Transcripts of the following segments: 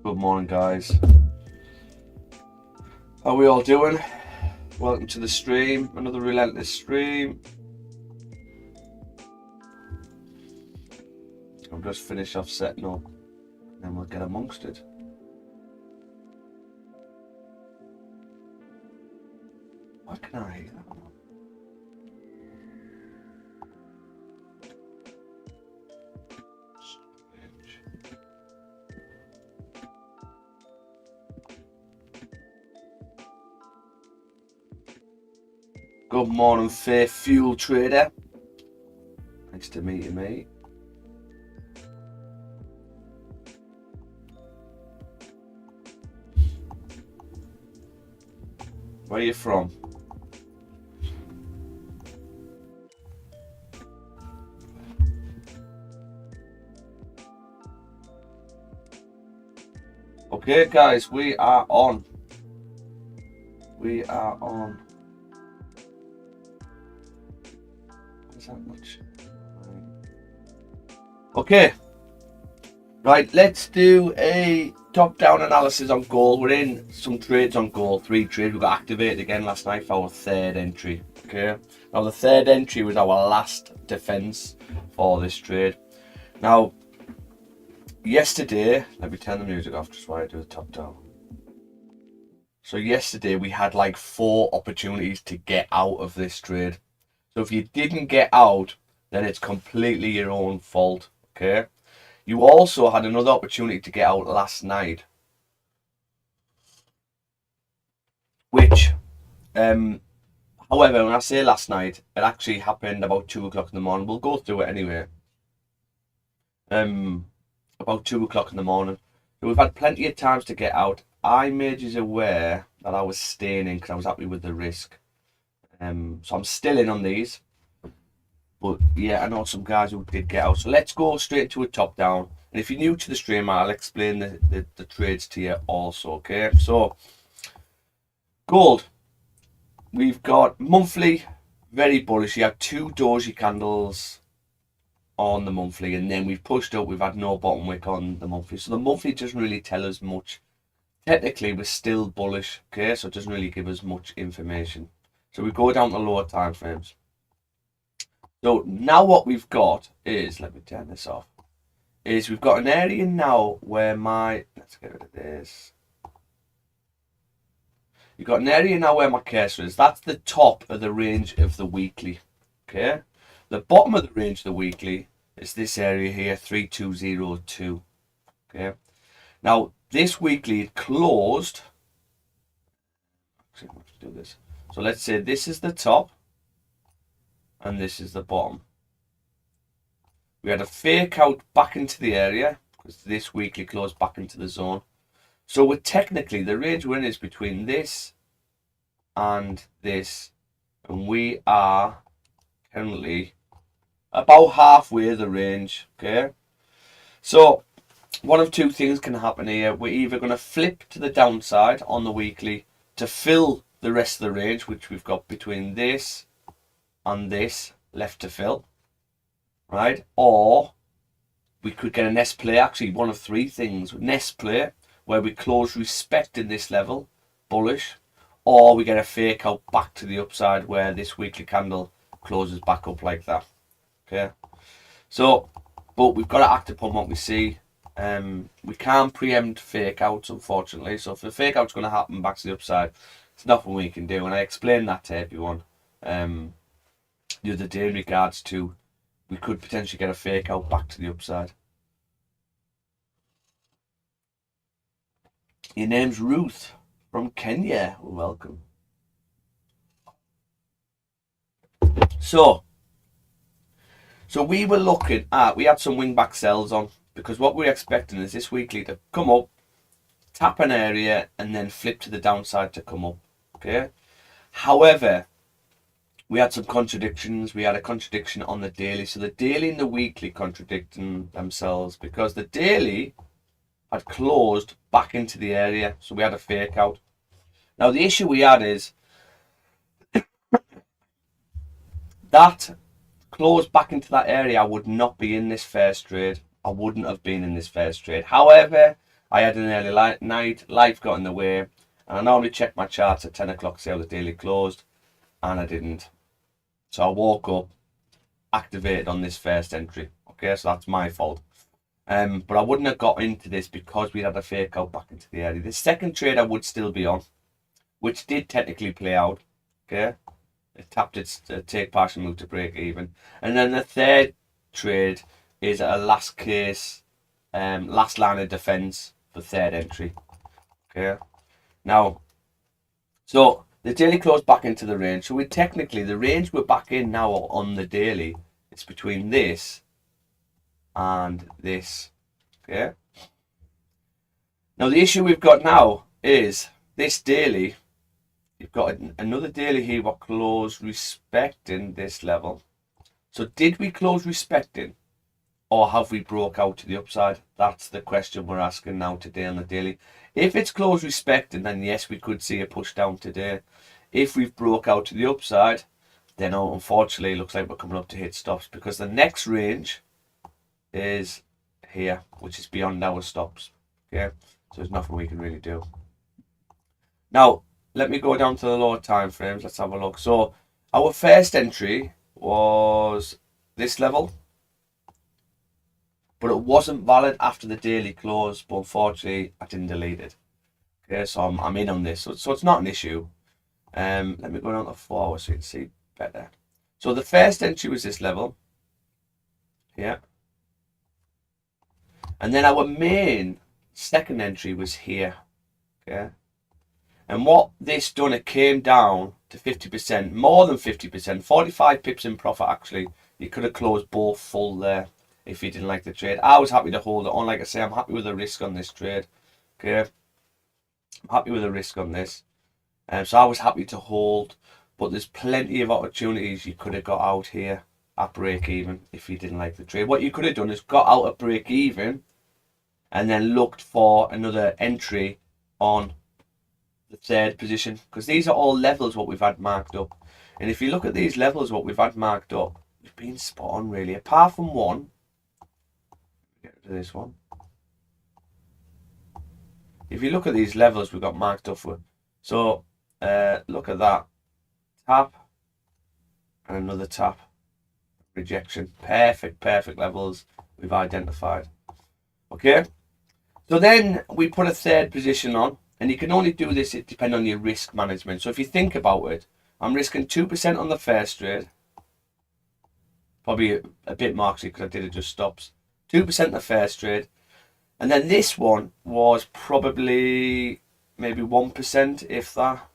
Good morning, guys. How are we all doing? Welcome to the stream, another relentless stream. I'll just finish off setting up and then we'll get amongst it. Why can I hear that? Good morning, Fair Fuel Trader. Nice to meet you, mate. Where are you from? Okay, guys, we are on. We are on. Is that much? Okay. Right, let's do a top-down analysis on gold. We're in some trades on gold, 3 trades. We got activated again last night for our 3rd entry. Okay. Now the 3rd entry was our last defense for this trade. Now, yesterday, let me turn the music off just while I do the top-down. So yesterday we had like 4 opportunities to get out of this trade. So if you didn't get out, then it's completely your own fault. Okay. You also had another opportunity to get out last night, which, however, when I say last night, it actually happened about 2 o'clock in the morning. We'll go through it anyway. About 2 o'clock in the morning. So we've had plenty of times to get out. I made you aware that I was staying in because I was happy with the risk. So I'm still in on these. But yeah, I know some guys who did get out. So let's go straight into a top down. And if you're new to the stream, I'll explain the trades to you also, okay? So, gold. We've got monthly, very bullish. You have 2 doji candles on the monthly. And then we've pushed up. We've had no bottom wick on the monthly. So the monthly doesn't really tell us much. Technically, we're still bullish, okay? So it doesn't really give us much information. So we go down to lower time frames. So now what we've got is, let me turn this off, is we've got an area now where let's get rid of this. You've got an area now where my cursor is. That's the top of the range of the weekly, okay? The bottom of the range of the weekly is this area here, 3202, okay? Now, this weekly it closed, actually, let's do this. So let's say this is the top, and this is the bottom. We had a fake out back into the area because this weekly closed back into the zone. So we're technically, the range we're in is between this and this, and we are currently about halfway the range, okay? So one of 2 things can happen here. We're either going to flip to the downside on the weekly to fill the rest of the range, which we've got between this and this left to fill, right? Or we could get an S play, actually one of 3 things. An S play where we close respecting this level, bullish, or we get a fake out back to the upside where this weekly candle closes back up like that, okay? So, but we've got to act upon what we see. We can't preempt fake outs, unfortunately. So if the fake out's going to happen back to the upside, it's nothing we can do. And I explained that to everyone the other day in regards to we could potentially get a fake out back to the upside. Your name's Ruth from Kenya. Welcome. So we were looking at, we had some wing back sells on because what we're expecting is this weekly to come up, tap an area, and then flip to the downside to come up, okay? However, we had some contradictions. We had a contradiction on the daily. So the daily and the weekly contradicting themselves because the daily had closed back into the area. So we had a fake out. Now the issue we had is that close back into that area, I would not be in this first trade. I wouldn't have been in this first trade. However, I had an early night, life got in the way, and I normally check my charts at 10 o'clock, see how the daily closed, and I didn't. So I woke up, activated on this first entry. Okay, so that's my fault. But I wouldn't have got into this because we had a fake out back into the area. The second trade I would still be on, which did technically play out. Okay, it tapped its take partial move to break even, and then the third trade is a last case, last line of defense for third entry. Okay, now, so the daily closed back into the range. So we technically, the range we're back in now on the daily, it's between this and this. Okay. Now the issue we've got now is this daily. You've got another daily here. What closed respecting this level. So did we close respecting, or have we broke out to the upside? That's the question we're asking now today on the daily. If it's closed respecting, then yes, we could see a push down today. If we've broke out to the upside, then unfortunately it looks like we're coming up to hit stops, because the next range is here, which is beyond our stops. Okay, so there's nothing we can really do. Now let me go down to the lower time frames. Let's have a look. So our first entry was this level, but it wasn't valid after the daily close, but unfortunately I didn't delete it. Okay, so I'm in on this, so it's not an issue. Let me go down to 4 hours so you can see better. So the first entry was this level here, and then our main second entry was here. Okay, and what this done, it came down to 50%, more than 50%, 45 pips in profit actually. You could have closed both full there if you didn't like the trade. I was happy to hold it on. Like I say, I'm happy with the risk on this trade. Okay, I'm happy with the risk on this. So I was happy to hold, but there's plenty of opportunities you could have got out here at break even if you didn't like the trade. What you could have done is got out at break even and then looked for another entry on the third position, because these are all levels what we've had marked up. And if you look at these levels what we've had marked up, we've been spot on really, apart from one. Get to this one. If you look at these levels we've got marked up for, so look at that, tap and another tap, rejection, perfect levels we've identified. Okay, so then we put a third position on, and you can only do this, it depends on your risk management. So if you think about it, I'm risking 2% on the first trade, probably a bit more because I did adjust stops. 2% the first trade, and then this one was probably maybe 1%, if that,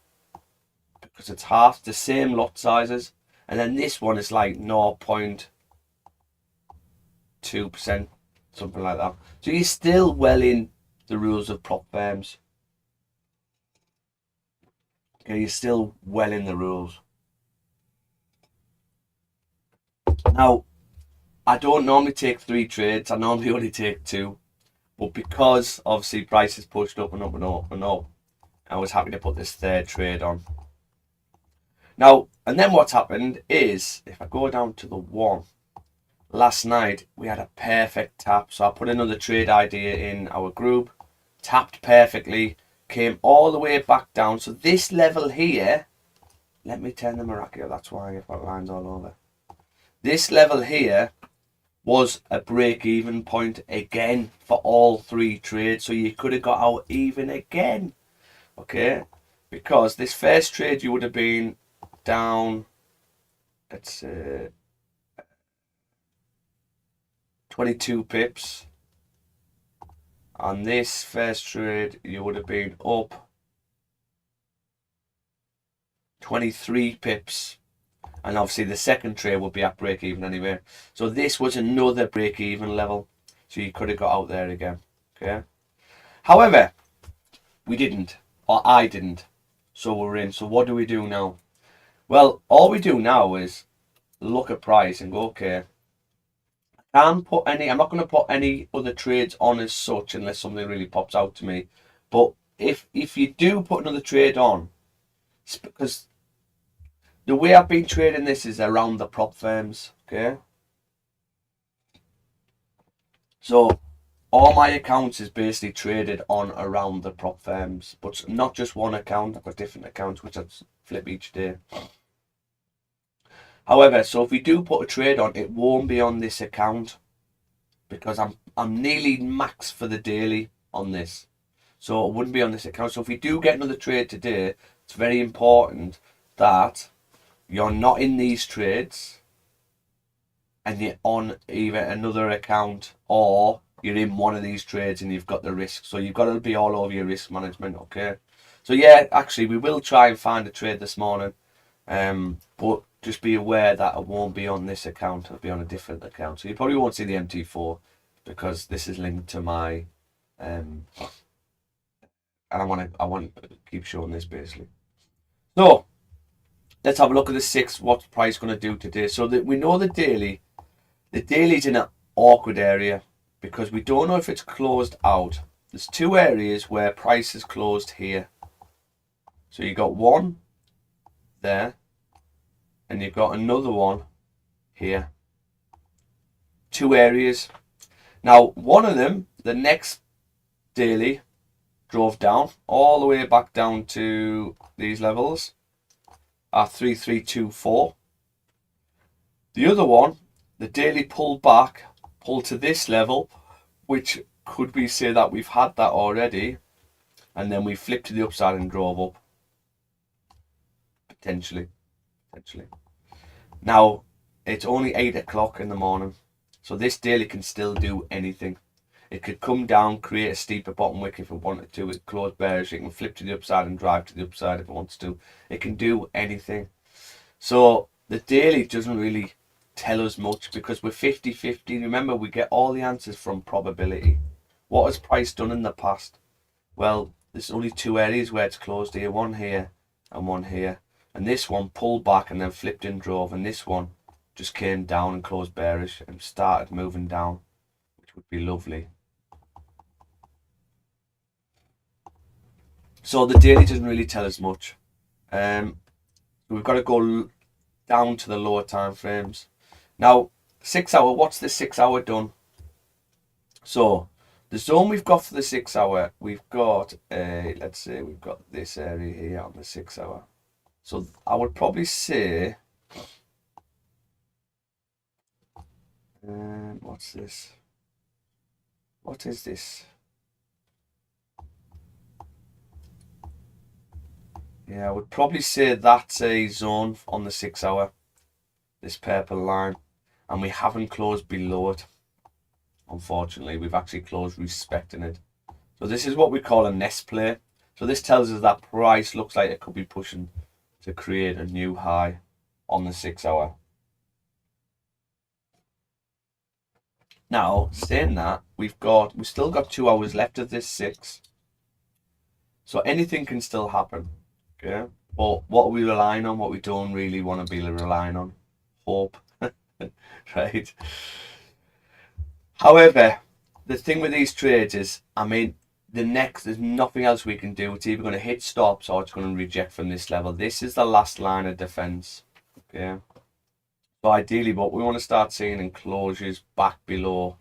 because it's half the same lot sizes. And then this one is like 0.2%, something like that. So you're still well in the rules of prop firms. Okay, you're still well in the rules. Now, I don't normally take 3 trades. I normally only take 2. But because obviously prices pushed up and up and up and up, I was happy to put this third trade on. Now, and then what's happened is, if I go down to the 1, last night we had a perfect tap. So I put another trade idea in our group, tapped perfectly, came all the way back down. So this level here, let me turn the Miraculous, that's why I've got lines all over. This level here was a break-even point again for all 3 trades, so you could have got out even again. Okay, because this first trade you would have been down, let's 22 pips. On this first trade you would have been up 23 pips. And obviously the second trade would be at break even anyway. So this was another break even level. So you could have got out there again. Okay. However, we didn't. Or I didn't. So we're in. So what do we do now? Well, all we do now is look at price and go, okay, I'm not going to put any other trades on as such unless something really pops out to me. But if you do put another trade on, it's because the way I've been trading this is around the prop firms, okay? So all my accounts is basically traded on around the prop firms, but not just one account. I've got different accounts which I flip each day. However, so if we do put a trade on, it won't be on this account because I'm nearly max for the daily on this. So it wouldn't be on this account. So if we do get another trade today, it's very important that you're not in these trades and you're on either another account or you're in one of these trades and you've got the risk. So you've got to be all over your risk management, okay? So yeah, actually we will try and find a trade this morning, but just be aware that it won't be on this account. It'll be on a different account. So you probably won't see the MT4 because this is linked to my, and I want to keep showing this basically. So let's have a look at the 6. What's price going to do today? So that we know the daily. The daily's in an awkward area because we don't know if it's closed out. There's 2 areas where price is closed here. So you got one there, and you've got another one here. 2 areas. Now, one of them, the next daily, drove down all the way back down to these levels at 3324. The other one, the daily pulled back, pulled to this level, which could we say that we've had that already, and then we flipped to the upside and drove up. Potentially. Now, it's only 8 o'clock in the morning, so this daily can still do anything. It could come down, create a steeper bottom wick if it wanted to. It close bearish. It can flip to the upside and drive to the upside if it wants to. It can do anything. So the daily doesn't really tell us much because we're 50-50. Remember, we get all the answers from probability. What has price done in the past? Well, there's only 2 areas where it's closed here. One here and one here. And this one pulled back and then flipped and drove. And this one just came down and closed bearish and started moving down, which would be lovely. So the daily doesn't really tell us much. We've got to go down to the lower time frames. Now, 6 hour, what's the 6 hour done? So the zone we've got for the 6 hour, we've got let's say we've got this area here on the 6 hour. So I would probably say, what's this? What is this? Yeah, I would probably say that's a zone on the 6 hour, this purple line, and we haven't closed below it. Unfortunately, we've actually closed respecting it. So this is what we call a nest play. So this tells us that price looks like it could be pushing to create a new high on the 6 hour. Now, saying that, we've still got 2 hours left of this 6. So anything can still happen. Okay. But what are we relying on? What we don't really want to be relying on? Hope. Right? However, the thing with these trades is, I mean, there's nothing else we can do. It's either going to hit stops or it's going to reject from this level. This is the last line of defense. Okay. So ideally, what we want to start seeing in closures back below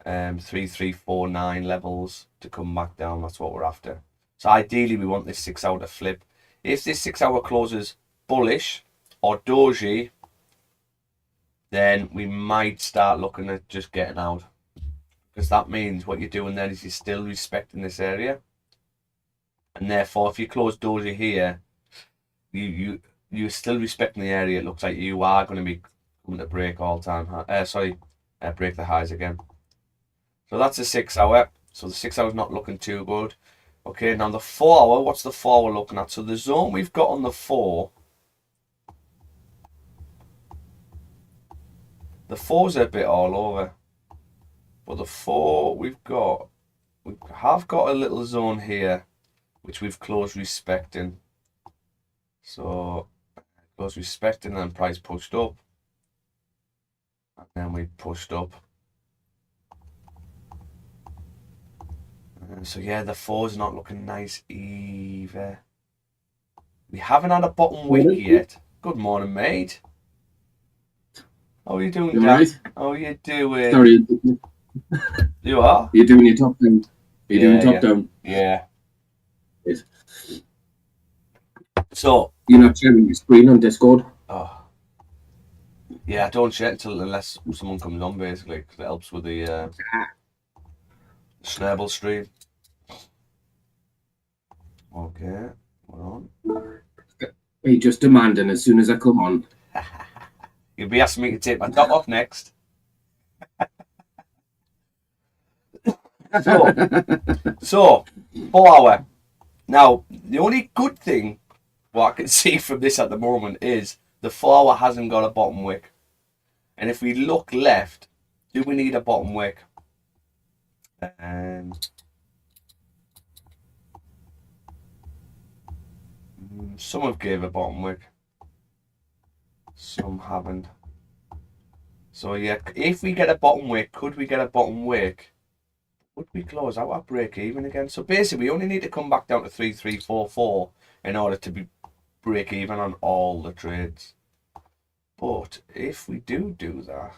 3349 levels to come back down. That's what we're after. So ideally, we want this 6 hour to flip. If this 6 hour closes bullish or doji, then we might start looking at just getting out. Because that means what you're doing then is you're still respecting this area. And therefore, if you close doji here, you're still respecting the area. It looks like you are going to be coming to break break the highs again. So that's a 6 hour. So the 6 hour is not looking too good. Okay, now the 4 hour, what's the 4 hour looking at? So the zone we've got on the 4, the 4's a bit all over. But the 4 we have got a little zone here, which we've closed respecting. So closed respecting and price pushed up. And then we pushed up. So yeah, the 4's not looking nice either. We haven't had a bottom wick yet. Good morning, mate. How are you doing, Dan? Right? How are you doing? Sorry. You are? You're doing your top down. You're doing top down. Yeah. Yes. So you're not sharing your screen on Discord? Oh. Yeah, I don't share it unless someone comes on, basically, because it helps with the Snurble stream. Okay, we're on. Hey, just demanding as soon as I come on. You'll be asking me to take my top off next. So 4 hour. Now, the only good thing what I can see from this at the moment is the 4 hour hasn't got a bottom wick. And if we look left, do we need a bottom wick? Some have gave a bottom wick. Some haven't. So yeah, if we get a bottom wick, could we get a bottom wick? Would we close out at break even again? So basically, we only need to come back down to 3344 in order to be break even on all the trades. But if we do that,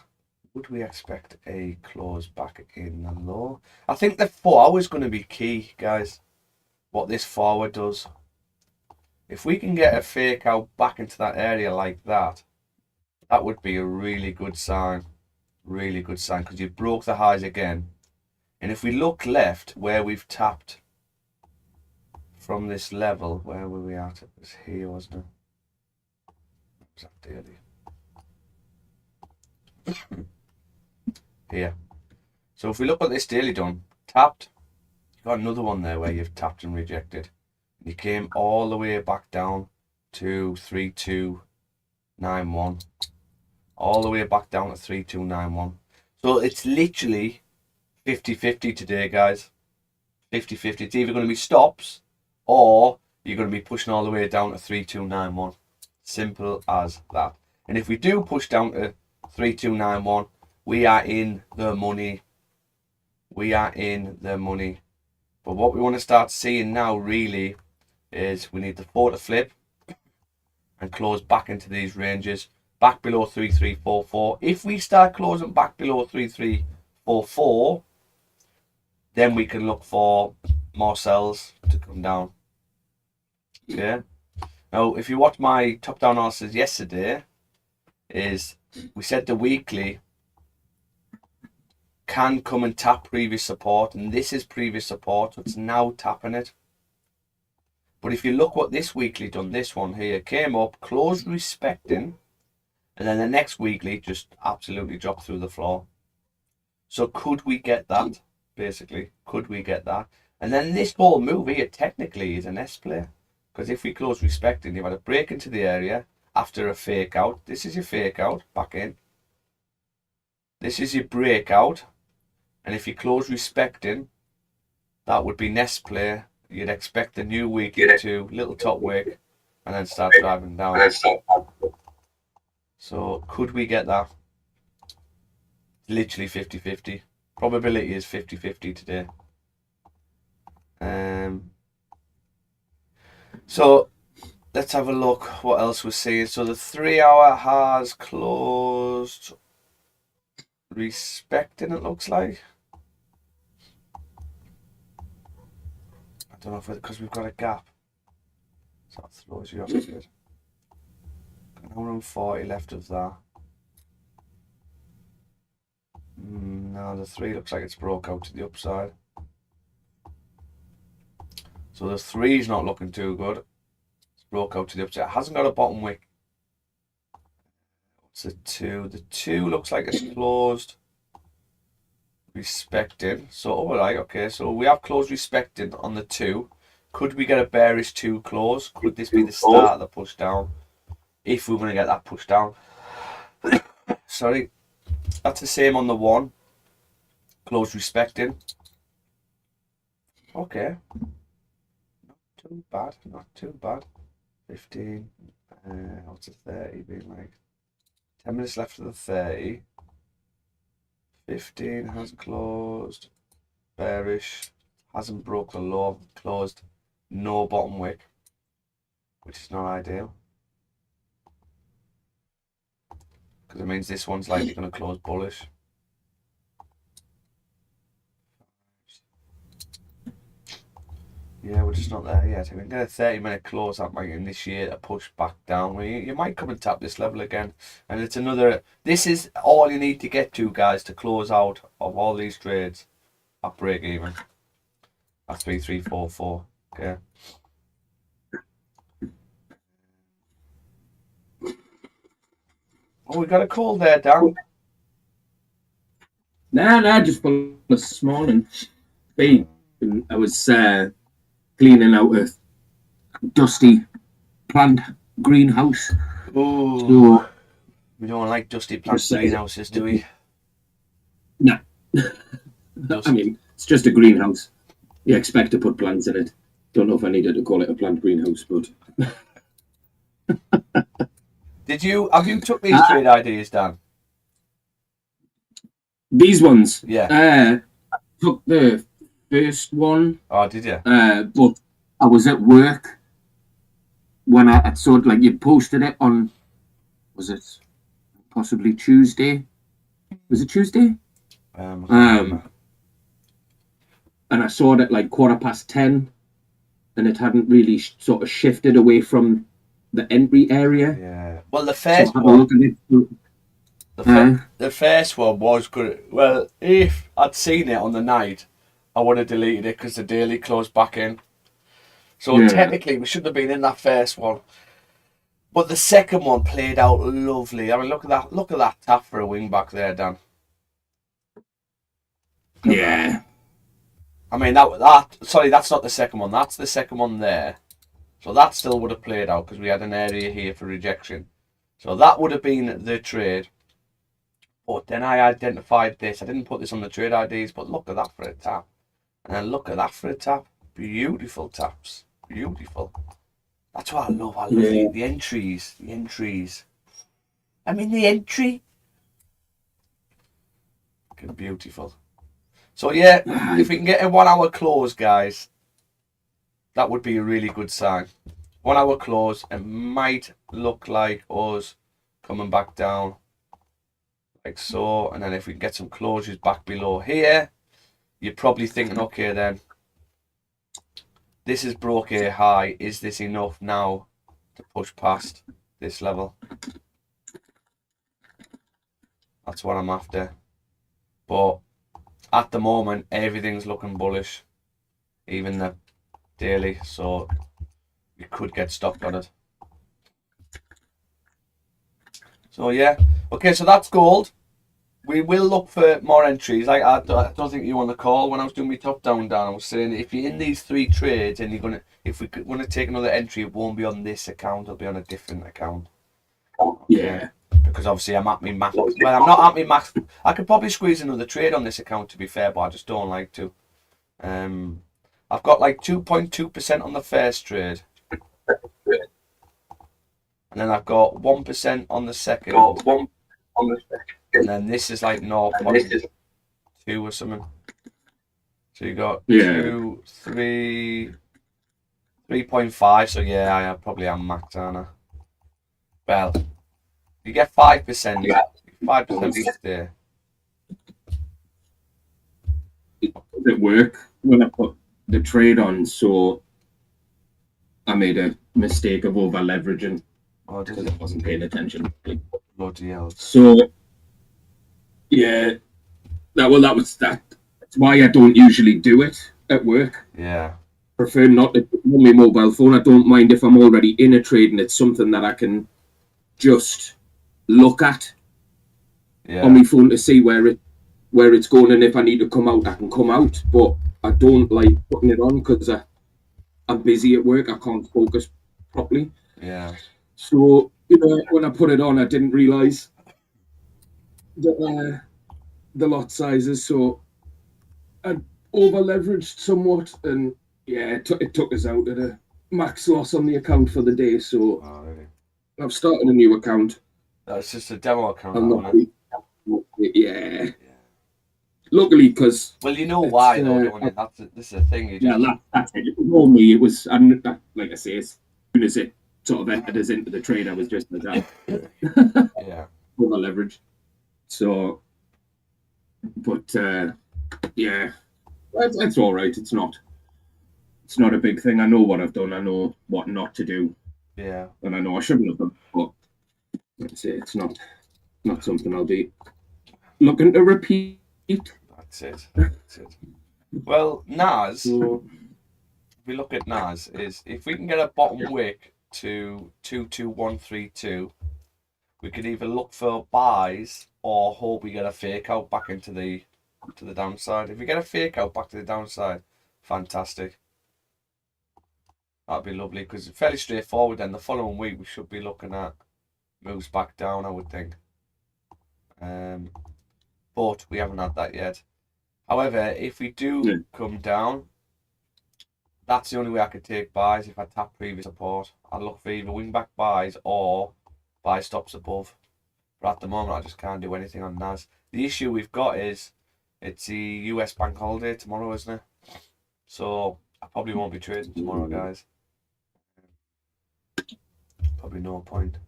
would we expect a close back in the low? I think the 4 hour is going to be key, guys. What this forward does. If we can get a fake out back into that area like that, that would be a really good sign. Really good sign, because you broke the highs again. And if we look left, where we've tapped from this level, where were we at? It was here, wasn't it? Was that daily? Here. So if we look at this daily done, tapped, you've got another one there where you've tapped and rejected. You came all the way back down to 3291. All the way back down to 3291. So it's literally 50-50 today, guys. 50-50. It's either going to be stops or you're going to be pushing all the way down to 3291. Simple as that. And if we do push down to 3291, we are in the money. We are in the money. But what we want to start seeing now really is we need the 4 to flip and close back into these ranges, back below 3344. If we start closing back below 3344, then we can look for more sells to come down. Okay. Now, if you watch my top-down analysis yesterday, is we said the weekly can come and tap previous support, and this is previous support, so it's now tapping it. But if you look what this weekly done, this one here came up, closed respecting, and then the next weekly just absolutely dropped through the floor. So could we get that? Basically, could we get that? And then this whole move here technically is an S play, because if we close respecting, you've had a break into the area after a fake out. This is your fake out, back in. This is your breakout, and if you close respecting, that would be nest play. You'd expect the new week to little top wick and then start driving down. So could we get that? Literally 50-50. Probability is 50-50 today. So let's have a look what else we're seeing. So the 3 hour has closed respecting, it looks like. I don't know if because we've got a gap. So that throws you off a bit. Got 140 left of that. No, the 3 looks like it's broke out to the upside. So the 3's not looking too good. It's broke out to the upside. It hasn't got a bottom wick. What's the 2? The 2 looks like it's closed respecting. So alright, okay, so we have closed respecting on the 2. Could we get a bearish 2 close? Could this be the start of the push down? If we're going to get that push down. Sorry. That's the same on the 1. Closed respecting. Okay. Not too bad, not too bad. 15. What's a 30 being like? 10 minutes left of the 30. 15 has closed. Bearish. Hasn't broke the low. Closed. No bottom wick. Which is not ideal. Because it means this one's likely going to close bullish. Yeah, we're just not there yet. If we can get a 30-minute close, that might initiate a push back down. You might come and tap this level again. And it's another... This is all you need to get to, guys, to close out of all these trades at break even. At 3344. Okay. Oh, we got a call there, Dan. Nah, just for this morning. I was cleaning out dusty plant greenhouse. Oh, So we don't like dusty plant just says- greenhouses, do we? no, Dust. I mean it's just a greenhouse. You expect to put plants in it. Don't know if I needed to call it a plant greenhouse, but Have you took these trade ideas, Dan? these ones, Yeah. I took the first one, Oh, did you? but I was at work when I saw it. Like you posted it on, was it possibly Tuesday? Was it Tuesday? I can't remember. And I saw it at like 10:15, and it hadn't really sort of shifted away from the entry area. Yeah. Well, the So I first had a one. look at it. The first one was good. Well, if I'd seen it on the night, I would have deleted it because the daily closed back in. So Yeah. technically, we shouldn't have been in that first one. But the second one played out lovely. I mean, look at that! Look at that tap for a wing back there, Dan. Look at Yeah. that. I mean, that. Sorry, that's not the second one. That's the second one there. So that still would have played out because we had an area here for rejection. So that would have been the trade. But then I identified this. I didn't put this on the trade IDs, but look at that for a tap. And then look at that for a tap. Beautiful taps. Beautiful. That's what I love. I love the entries. The entries. I mean, the entry. Beautiful. So, yeah, if we can get a 1 hour close, guys, that would be a really good sign. 1 hour close. It might look like us coming back down. Like so, and then if we can get some closures back below here, you're probably thinking, okay then, this is broke a high, is this enough now to push past this level? That's what I'm after. But at the moment, everything's looking bullish, even the daily, so you could get stopped on it. So yeah, okay, so that's gold. We will look for more entries. Like I don't think you on the call when I was doing my top down, Dan. I was saying if you're in these 3 trades and if we want to take another entry, it won't be on this account. It'll be on a different account. Okay. Yeah. Because obviously I'm at my max. Well, I'm not at my max. I could probably squeeze another trade on this account to be fair, but I just don't like to. I've got like 2.2% on the first trade, and then I've got 1% on the second. And then this is like 0.2 or something. So you got 2, 3, 3.5. So yeah, I probably am max, aren't I? Well, you get 5%. 5% each day. At work when I put the trade on, so I made a mistake of over leveraging because I wasn't paying attention. Bloody hell. So yeah, that's why I don't usually do it at work. Yeah. Prefer not to on my mobile phone. I don't mind if I'm already in a trade and it's something that I can just look at on my phone to see where it's going, and if I need to come out, I can come out. But I don't like putting it on because I'm busy at work. I can't focus properly. Yeah. So when I put it on, I didn't realise the lot sizes, so I over leveraged somewhat, and yeah, it took us out at a max loss on the account for the day. So really? I've started a new account. That's just a demo account. Yeah. Luckily, because well, you know why though, don't you? This is the thing. You just... Yeah, that's it. Normally, it was, and like I say, as soon as it sort of entered us into the trade, I was just like that. Yeah. With my leverage. So, but yeah, that's all right. It's not a big thing. I know what I've done. I know what not to do. Yeah. And I know I shouldn't have done. But like I say, it's not something I'll be looking to repeat. That's it. Well, Nas, if we look at Nas, is if we can get a bottom wick to 22132, we could either look for buys or hope we get a fake out back into the downside. If we get a fake out back to the downside, fantastic. That'd be lovely because it's fairly straightforward. Then the following week we should be looking at moves back down, I would think. But we haven't had that yet. However, if we do come down, that's the only way I could take buys if I tap previous support. I'd look for either wing back buys or buy stops above. But at the moment, I just can't do anything on NAS. The issue we've got is it's the US bank holiday tomorrow, isn't it? So I probably won't be trading tomorrow, guys. Probably no point.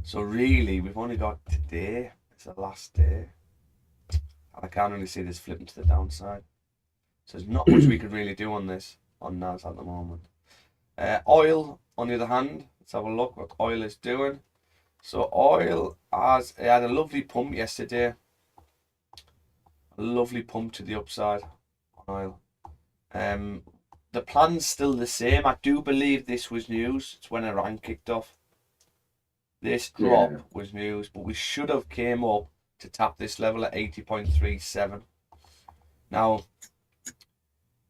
So really, we've only got today. It's the last day. And I can't really see this flipping to the downside. So there's not much we can really do on this, on NAS at the moment. Oil, on the other hand, let's have a look what oil is doing. So oil it had a lovely pump yesterday. A lovely pump to the upside on oil. The plan's still the same. I do believe this was news. It's when Iran kicked off. This drop was news, but we should have came up to tap this level at 80.37. Now,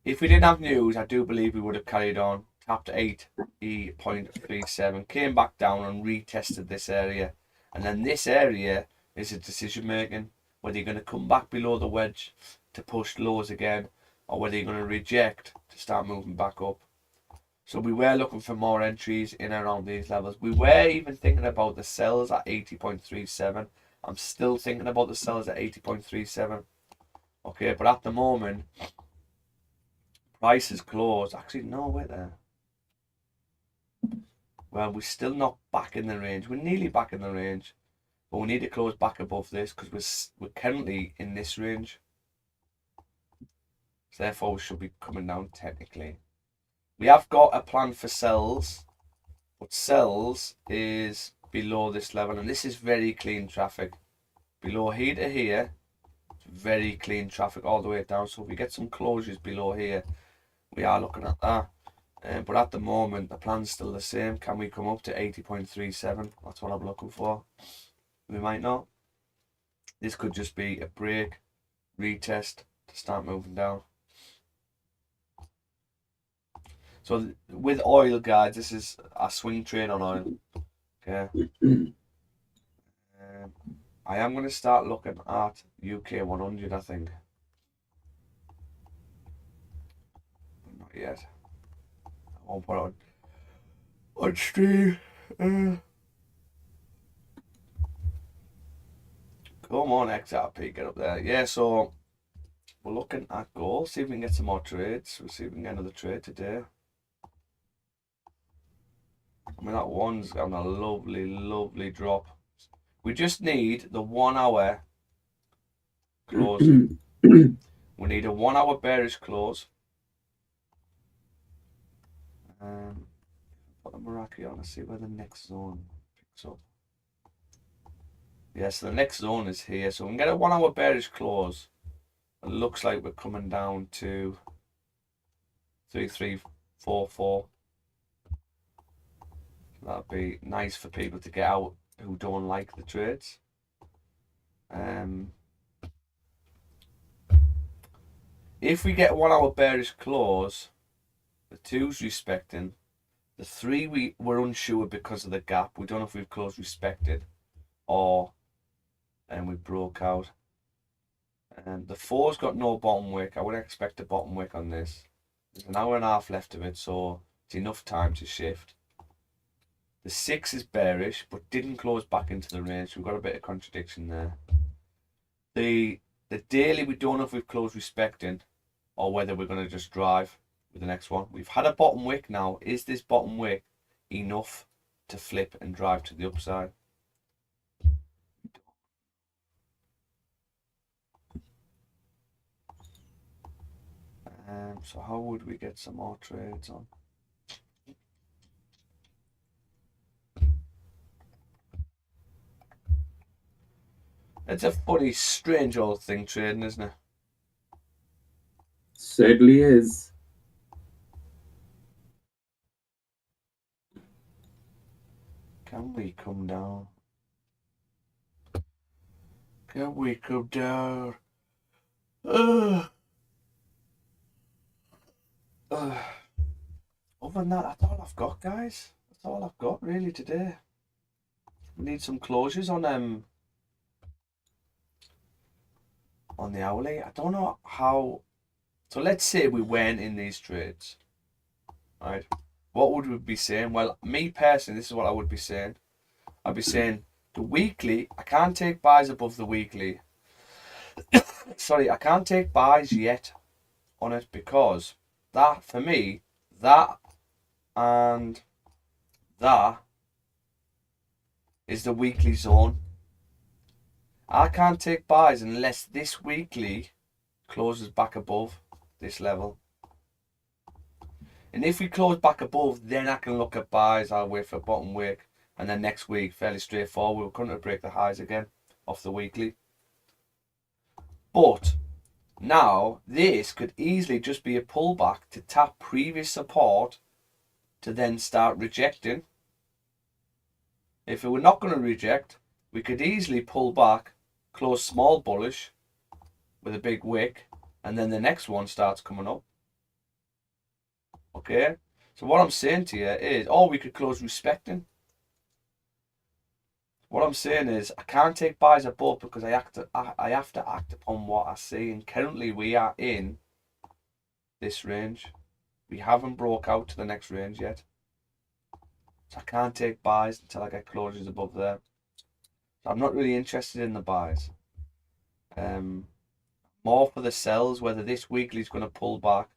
if we didn't have news, I do believe we would have carried on, tapped 80.37, came back down and retested this area. And then this area is a decision making, whether you're going to come back below the wedge to push lows again, or whether you're going to reject to start moving back up. So we were looking for more entries in and around these levels. We were even thinking about the sells at 80.37. I'm still thinking about the sells at 80.37. Okay, but at the moment, price is closed. Actually, no, wait there. Well, we're still not back in the range. We're nearly back in the range. But we need to close back above this because we're currently in this range. So therefore, we should be coming down technically. We have got a plan for sells, but sells is below this level, and this is very clean traffic. Below here to here, very clean traffic all the way down. So if we get some closures below here, we are looking at that. But at the moment, the plan's still the same. Can we come up to 80.37? That's what I'm looking for. We might not. This could just be a break, retest to start moving down. So with oil, guys, this is a swing trade on oil. Okay. I am going to start looking at UK 100, I think. But not yet. I won't put it on stream. Come on, XRP, get up there. Yeah, so we're looking at gold. See if we can get some more trades. We'll see if we can get another trade today. I mean, that one's got a lovely, lovely drop. We just need the 1 hour close. We need a 1 hour bearish close. Put the Meraki on and see where the next zone picks up. Yeah, so the next zone is here. So we can get a 1 hour bearish close. It looks like we're coming down to 3344. That'd be nice for people to get out who don't like the trades. If we get 1 hour bearish close, the 2's respecting. The 3 we're unsure because of the gap. We don't know if we've closed respected or we broke out. The 4's got no bottom wick. I wouldn't expect a bottom wick on this. There's an hour and a half left of it, so it's enough time to shift. The 6 is bearish, but didn't close back into the range. We've got a bit of contradiction there. The daily, we don't know if we've closed respecting or whether we're going to just drive with the next one. We've had a bottom wick now. Is this bottom wick enough to flip and drive to the upside? So how would we get some more trades on? It's a funny, strange old thing trading, isn't it? Certainly is. Can we come down? Can we come down? other than that, that's all I've got, guys. That's all I've got really today. We need some closures on the hourly. I don't know how. So let's say we went in these trades, right? What would we be saying? Well, me personally, this is what I would be saying. I'd be saying the weekly. I can't take buys above the weekly. Sorry, I can't take buys yet on it because that, for me, that and that is the weekly zone. I can't take buys unless this weekly closes back above this level. And if we close back above, then I can look at buys. I'll wait for bottom wick. And then next week, fairly straightforward, we're going to break the highs again off the weekly. But now, this could easily just be a pullback to tap previous support to then start rejecting. If it were not going to reject, we could easily pull back, close small bullish with a big wick, and then the next one starts coming up. Okay? So what I'm saying to you is, we could close respecting. What I'm saying is, I can't take buys above because I have to act upon what I see. And currently we are in this range. We haven't broke out to the next range yet. So I can't take buys until I get closures above there. So I'm not really interested in the buys. More for the sells, whether this weekly is going to pull back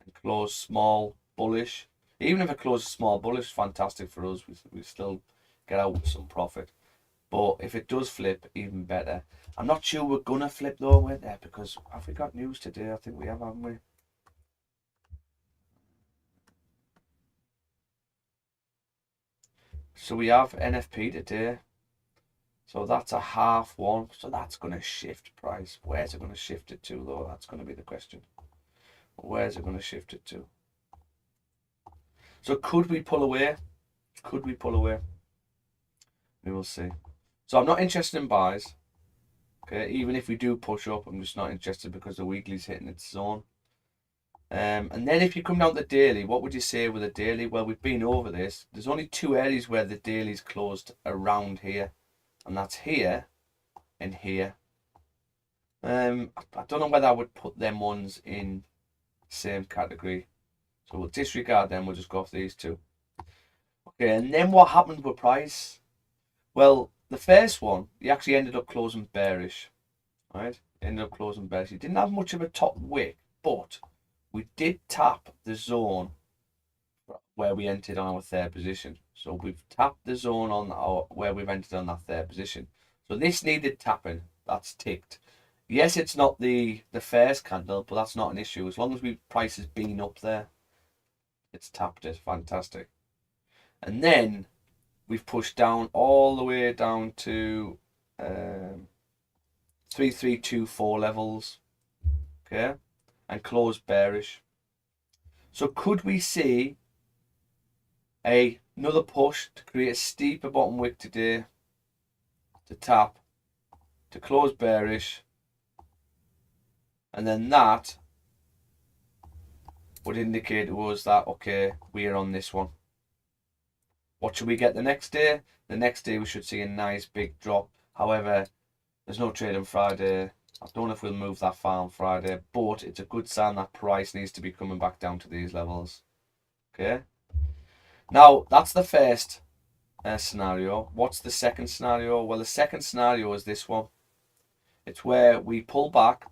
and close small bullish. Even if it closes small bullish, fantastic for us. We still get out with some profit. But if it does flip, even better. I'm not sure we're going to flip though, weren't there? Because have we got news today? I think we have, haven't we? So we have NFP today. So that's a half one. So that's going to shift price. Where's it going to shift it to though? That's going to be the question. Where's it going to shift it to? So could we pull away? Could we pull away? We will see. So I'm not interested in buys. Okay, even if we do push up, I'm just not interested because the weekly's hitting its zone. And then if you come down to the daily, what would you say with the daily? Well, we've been over this. There's only two areas where the daily's closed around here, and that's here and here. I don't know whether I would put them ones in the same category. So we'll disregard them. We'll just go off these two. Okay, and then what happened with price? Well, the first one, he actually ended up closing bearish, right? Ended up closing bearish. He didn't have much of a top wick, but we did tap the zone where we entered on our third position. So we've tapped the zone on where we've entered on that third position. So this needed tapping. That's ticked. Yes, it's not the first candle, but that's not an issue. As long as price has been up there, it's tapped it. Fantastic. And then we've pushed down all the way down to 3324 levels, okay, and closed bearish. So could we see another push to create a steeper bottom wick today, to tap, to close bearish, and then that would indicate to us that, okay, we are on this one. What should we get the next day? The next day we should see a nice big drop. However, there's no trade on Friday. I don't know if we'll move that far on Friday, but it's a good sign that price needs to be coming back down to these levels. Okay. Now, that's the first scenario. What's the second scenario? Well, the second scenario is this one. It's where we pull back,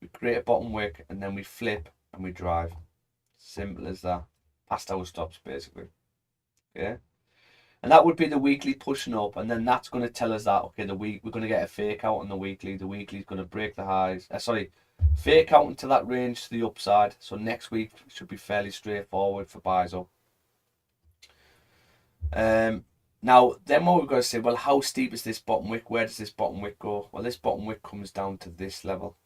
we create a bottom wick, and then we flip and we drive. Simple as that. Past our stops, basically. Okay, and that would be the weekly pushing up, and then that's going to tell us that, okay, we're going to get a fake out on the weekly. The weekly is going to break the highs. Fake out into that range to the upside. So next week should be fairly straightforward for buys up. Now then what we've got to say, well, how steep is this bottom wick? Where does this bottom wick go? Well, this bottom wick comes down to this level,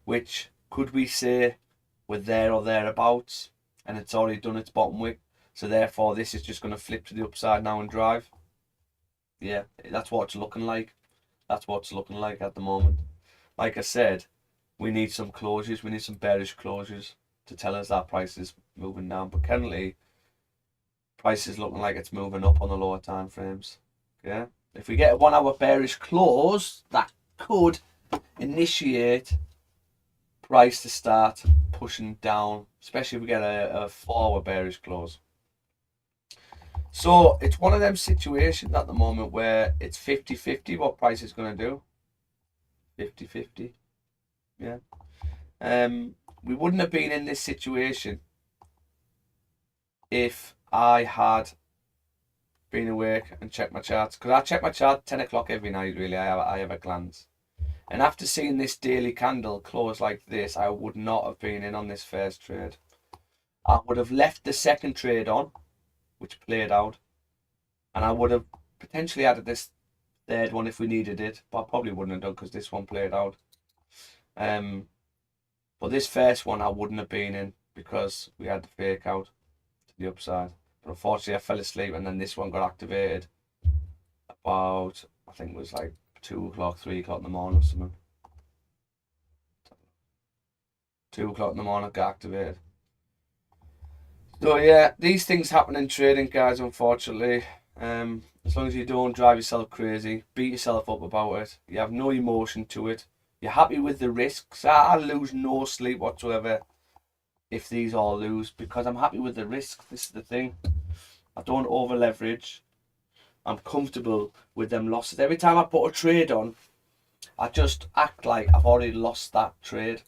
which could we say we're there or thereabouts, and it's already done its bottom wick, so therefore this is just going to flip to the upside now and drive. Yeah, that's what it's looking like. That's what it's looking like at the moment. Like I said, we need some closures. We need some bearish closures to tell us that price is moving down. But currently, price is looking like it's moving up on the lower time frames. Okay, if we get a 1 hour bearish close, that could initiate price to start pushing down, especially if we get a 4 hour bearish close. So it's one of them situations at the moment where it's 50-50 what price is going to do. 50-50. Yeah. We wouldn't have been in this situation if I had been awake and checked my charts. Because I check my chart 10 o'clock every night, really. I have a glance. And after seeing this daily candle close like this, I would not have been in on this first trade. I would have left the second trade on, which played out. And I would have potentially added this third one if we needed it. But I probably wouldn't have done because this one played out. But this first one I wouldn't have been in because we had the fake out to the upside. But unfortunately I fell asleep and then this one got activated about, I think it was like 2 o'clock, 3 o'clock in the morning or something. 2 o'clock in the morning got activated. So yeah, these things happen in trading, guys, unfortunately. As long as you don't drive yourself crazy, beat yourself up about it, you have no emotion to it, you're happy with the risks. I lose no sleep whatsoever if these all lose because I'm happy with the risk. This is the thing. I don't over leverage. I'm comfortable with them losses. Every time I put a trade on, I just act like I've already lost that trade.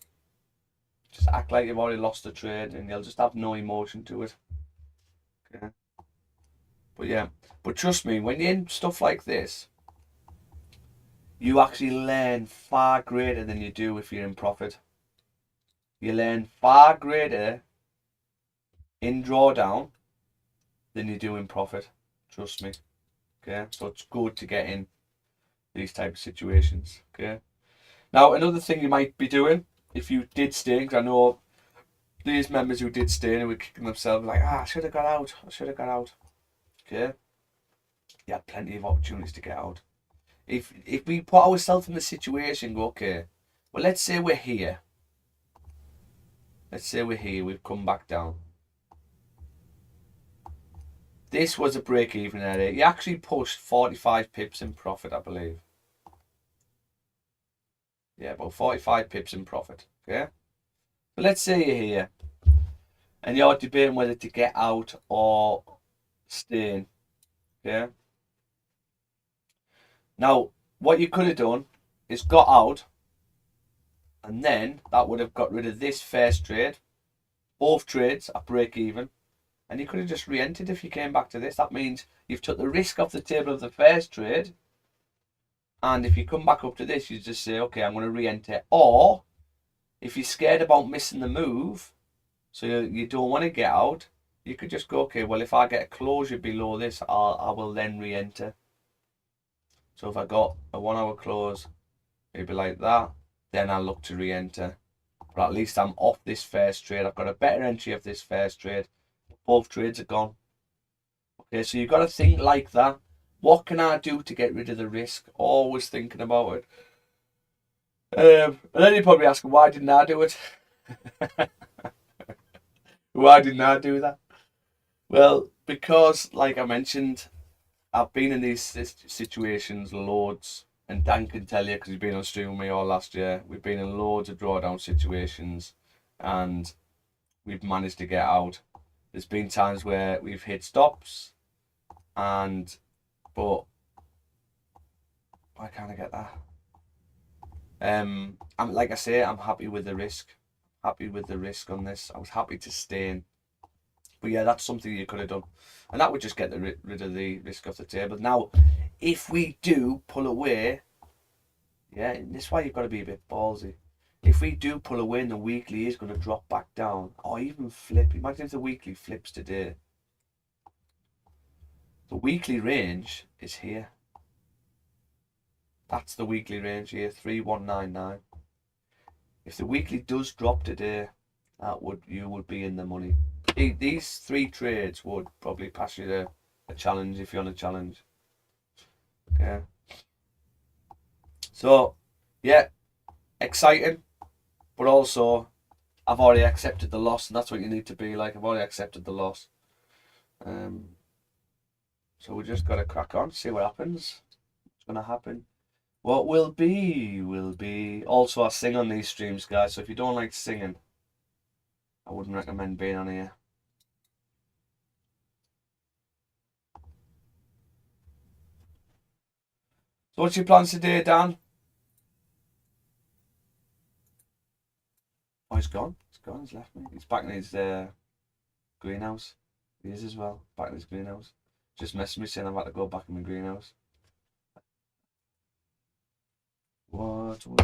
Just act like you've already lost the trade and you'll just have no emotion to it. Okay. But yeah, but trust me, when you're in stuff like this, you actually learn far greater than you do if you're in profit. You learn far greater in drawdown than you do in profit. Trust me. Okay, so it's good to get in these type of situations. Okay. Now another thing you might be doing if you did stay, because I know these members who did stay and were kicking themselves like, I should have got out. I should have got out. Okay. You had plenty of opportunities to get out. If we put ourselves in the situation, go, okay, well, let's say we're here. Let's say we're here, we've come back down. This was a break-even area. You actually pushed 45 pips in profit, I believe. Yeah, about 45 pips in profit, okay? But let's say you're here, and you're debating whether to get out or stay in, okay? Now, what you could have done is got out, and then that would have got rid of this first trade. Both trades are break even, and you could have just re-entered if you came back to this. That means you've took the risk off the table of the first trade, and if you come back up to this, you just say, okay, I'm going to re-enter. Or if you're scared about missing the move, so you don't want to get out, you could just go, okay, well, if I get a closure below this, I will then re-enter. So if I got a 1 hour close, maybe like that, then I'll look to re-enter. But at least I'm off this first trade. I've got a better entry of this first trade. Both trades are gone. Okay, so you've got to think like that. What can I do to get rid of the risk? Always thinking about it. And then you're probably asking, why didn't I do it? Why didn't I do that? Well, because, like I mentioned, I've been in these situations loads, and Dan can tell you because he's been on stream with me all last year. We've been in loads of drawdown situations, and we've managed to get out. There's been times where we've hit stops, but why can't I get that? I'm like I say, I'm happy with the risk. Happy with the risk on this. I was happy to stay in. But yeah, that's something you could have done. And that would just get rid of the risk off the table. Now, if we do pull away, yeah, and this is why you've got to be a bit ballsy. If we do pull away and the weekly is going to drop back down, or even flip, imagine if the weekly flips today. The weekly range is here. That's the weekly range here, 3199. If the weekly does drop today, you would be in the money. These 3 trades would probably pass you a challenge if you're on a challenge. Okay. So, yeah, exciting. But also, I've already accepted the loss, and that's what you need to be like. I've already accepted the loss. So we just got to crack on, see what happens. What's going to happen. What will be, will be. Also, I sing on these streams, guys, so if you don't like singing, I wouldn't recommend being on here. So what's your plans today, Dan? Oh, he's gone. He's gone. He's left me. He's back in his greenhouse. He is as well. Back in his greenhouse. Just messaged me saying I've had to go back in my greenhouse. What will be?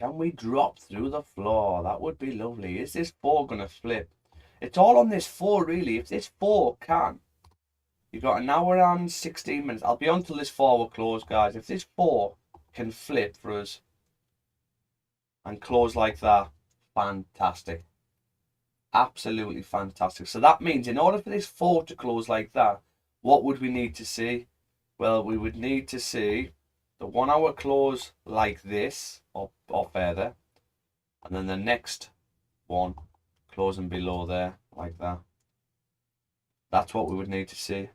Can we drop through the floor? That would be lovely. Is this 4 going to flip? It's all on this 4, really. If this 4 can, you've got an hour and 16 minutes. I'll be on till this 4 will close, guys. If this 4 can flip for us and close like that, fantastic. Absolutely fantastic. So that means in order for this 4 to close like that, what would we need to see? Well, we would need to see the 1 hour close like this or further, and then the next one closing below there like that. That's what we would need to see.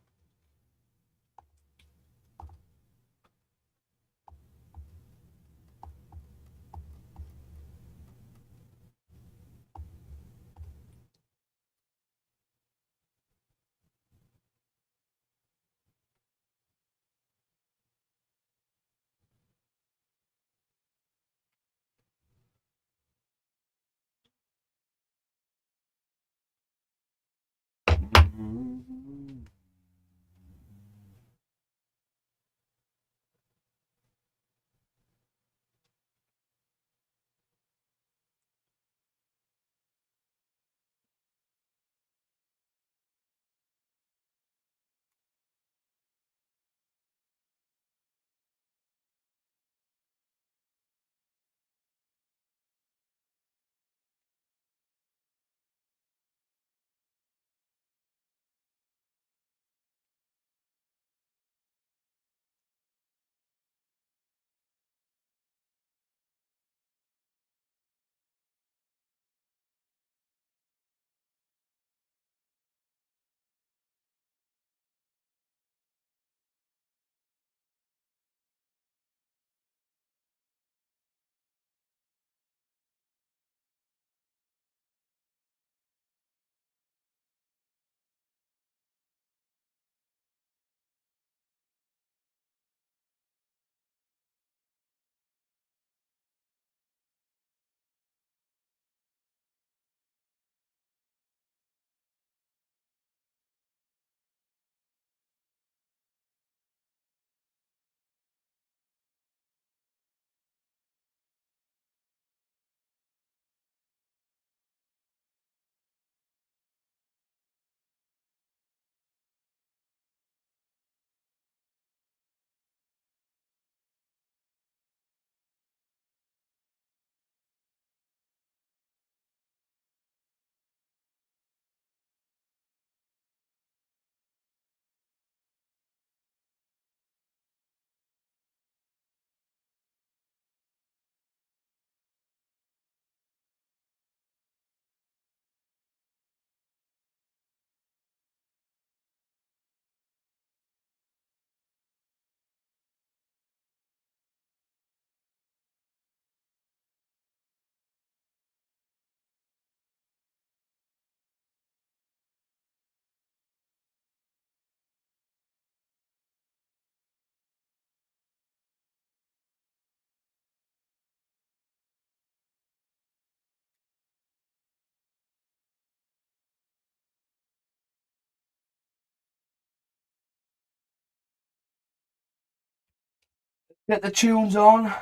Get the tunes on.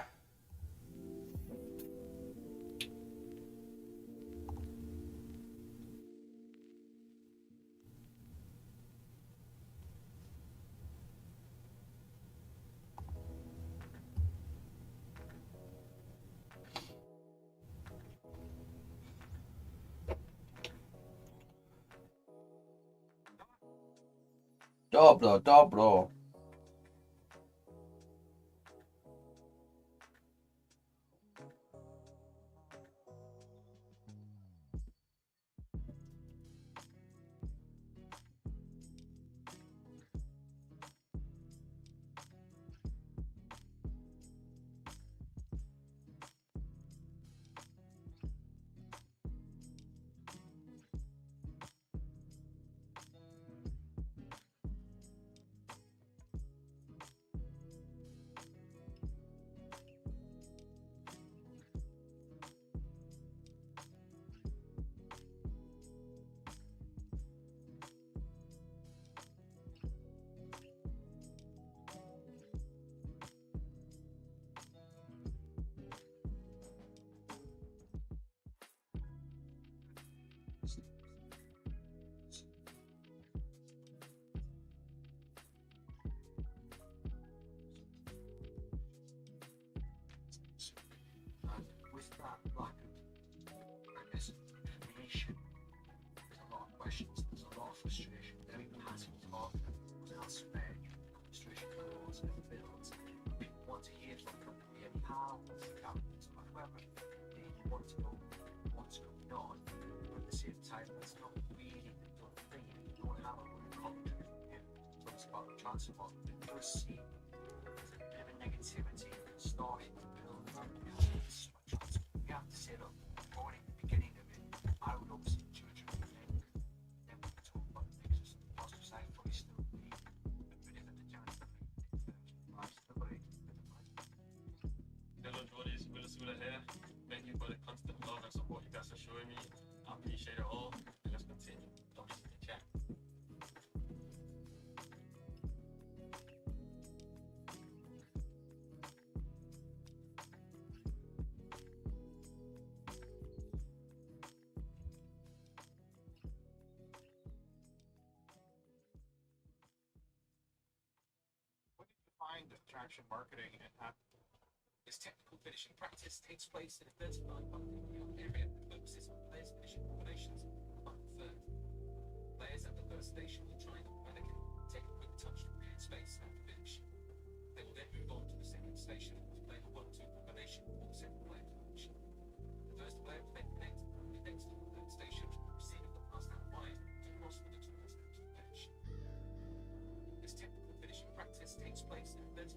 Dobro, dobro. Attraction marketing and this technical finishing practice takes place in a 39 area that focuses on players' finishing combinations on the third. Players at the first station will try the mannequin, take a quick touch to create space and finish. They will then move on to the second station to play the 1-2 combination or the second player to finish. The first player will then connect only next to the third station, receiving the pass out wide to cross for the tallest to finish. This technical finishing practice takes place in a 30.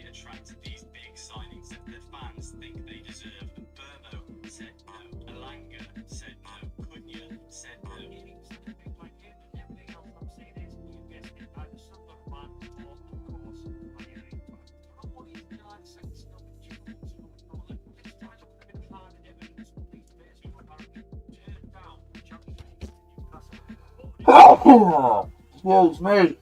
Attract these big signings that their fans think they deserve. Burmo said no. Alanga said no. Cunha said no. Everything else I'm saying is, you guessed it, either Sunderland or, of course, Man United. What is the line second stuff that you want to know? Let's try to look a bit hard at evidence of these players who are turned down the Champions League. Excuse me.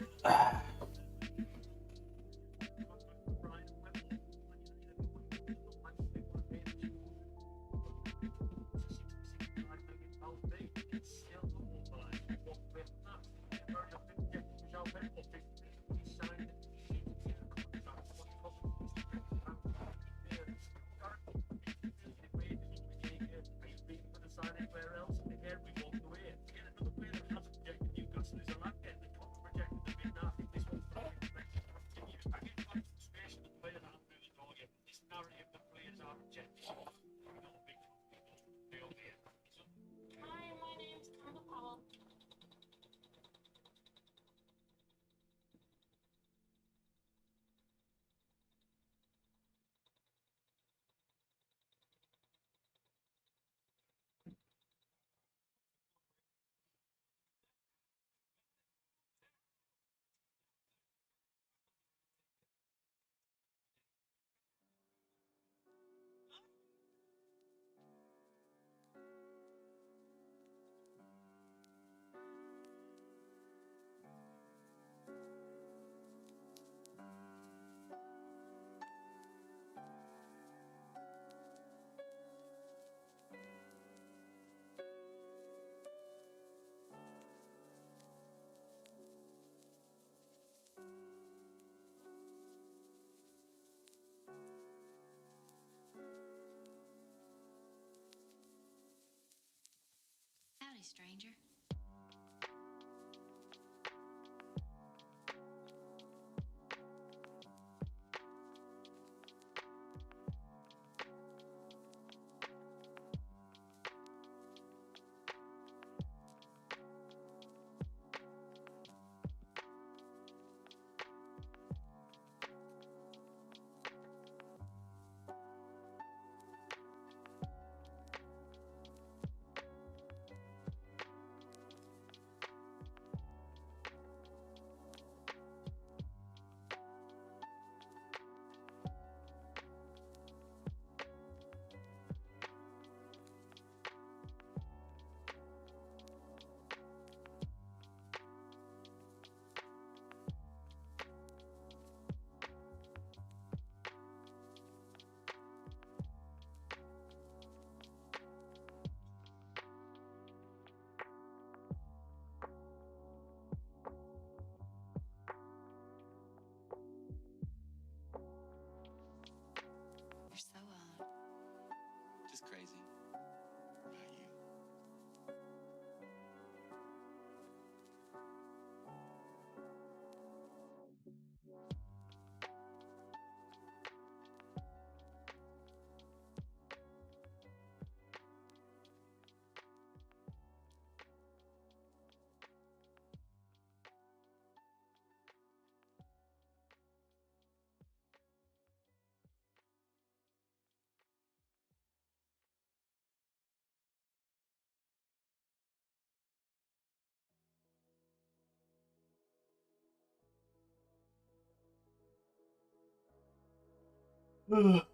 Wait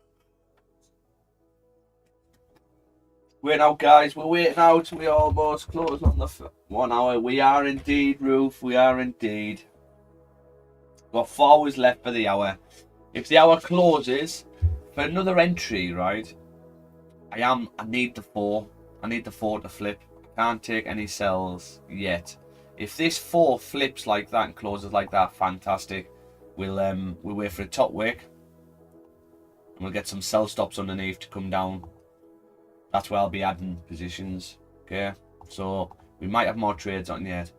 out, guys. We're waiting out. We almost closed on the 1 hour. We are indeed, Roof. We are indeed. Got 4 hours left for the hour. If the hour closes for another entry, right? I need the 4. I need the 4 to flip. Can't take any sells yet. If this 4 flips like that and closes like that, fantastic. We'll wait for a top wick. And we'll get some sell stops underneath to come down. That's where I'll be adding positions. Okay, so we might have more trades on yet,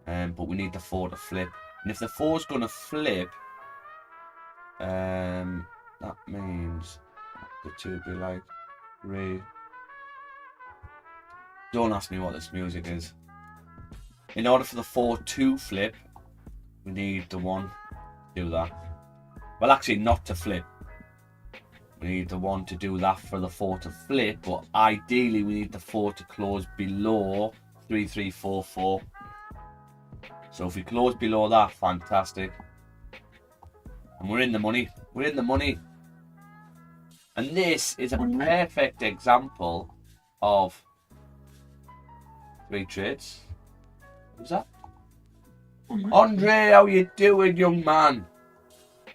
but we need the 4 to flip. And if the 4's gonna flip, that means the 2 would be like 3. Don't ask me what this music is. In order for the 4 to flip, we need the 1 to do that. Well, actually, not to flip. We need the 1 to do that for the 4 to flip, but ideally we need the 4 to close below 3344. So if we close below that, fantastic. And we're in the money. We're in the money. And this is a perfect example of 3 trades. Who's that? Andre, how you doing, young man?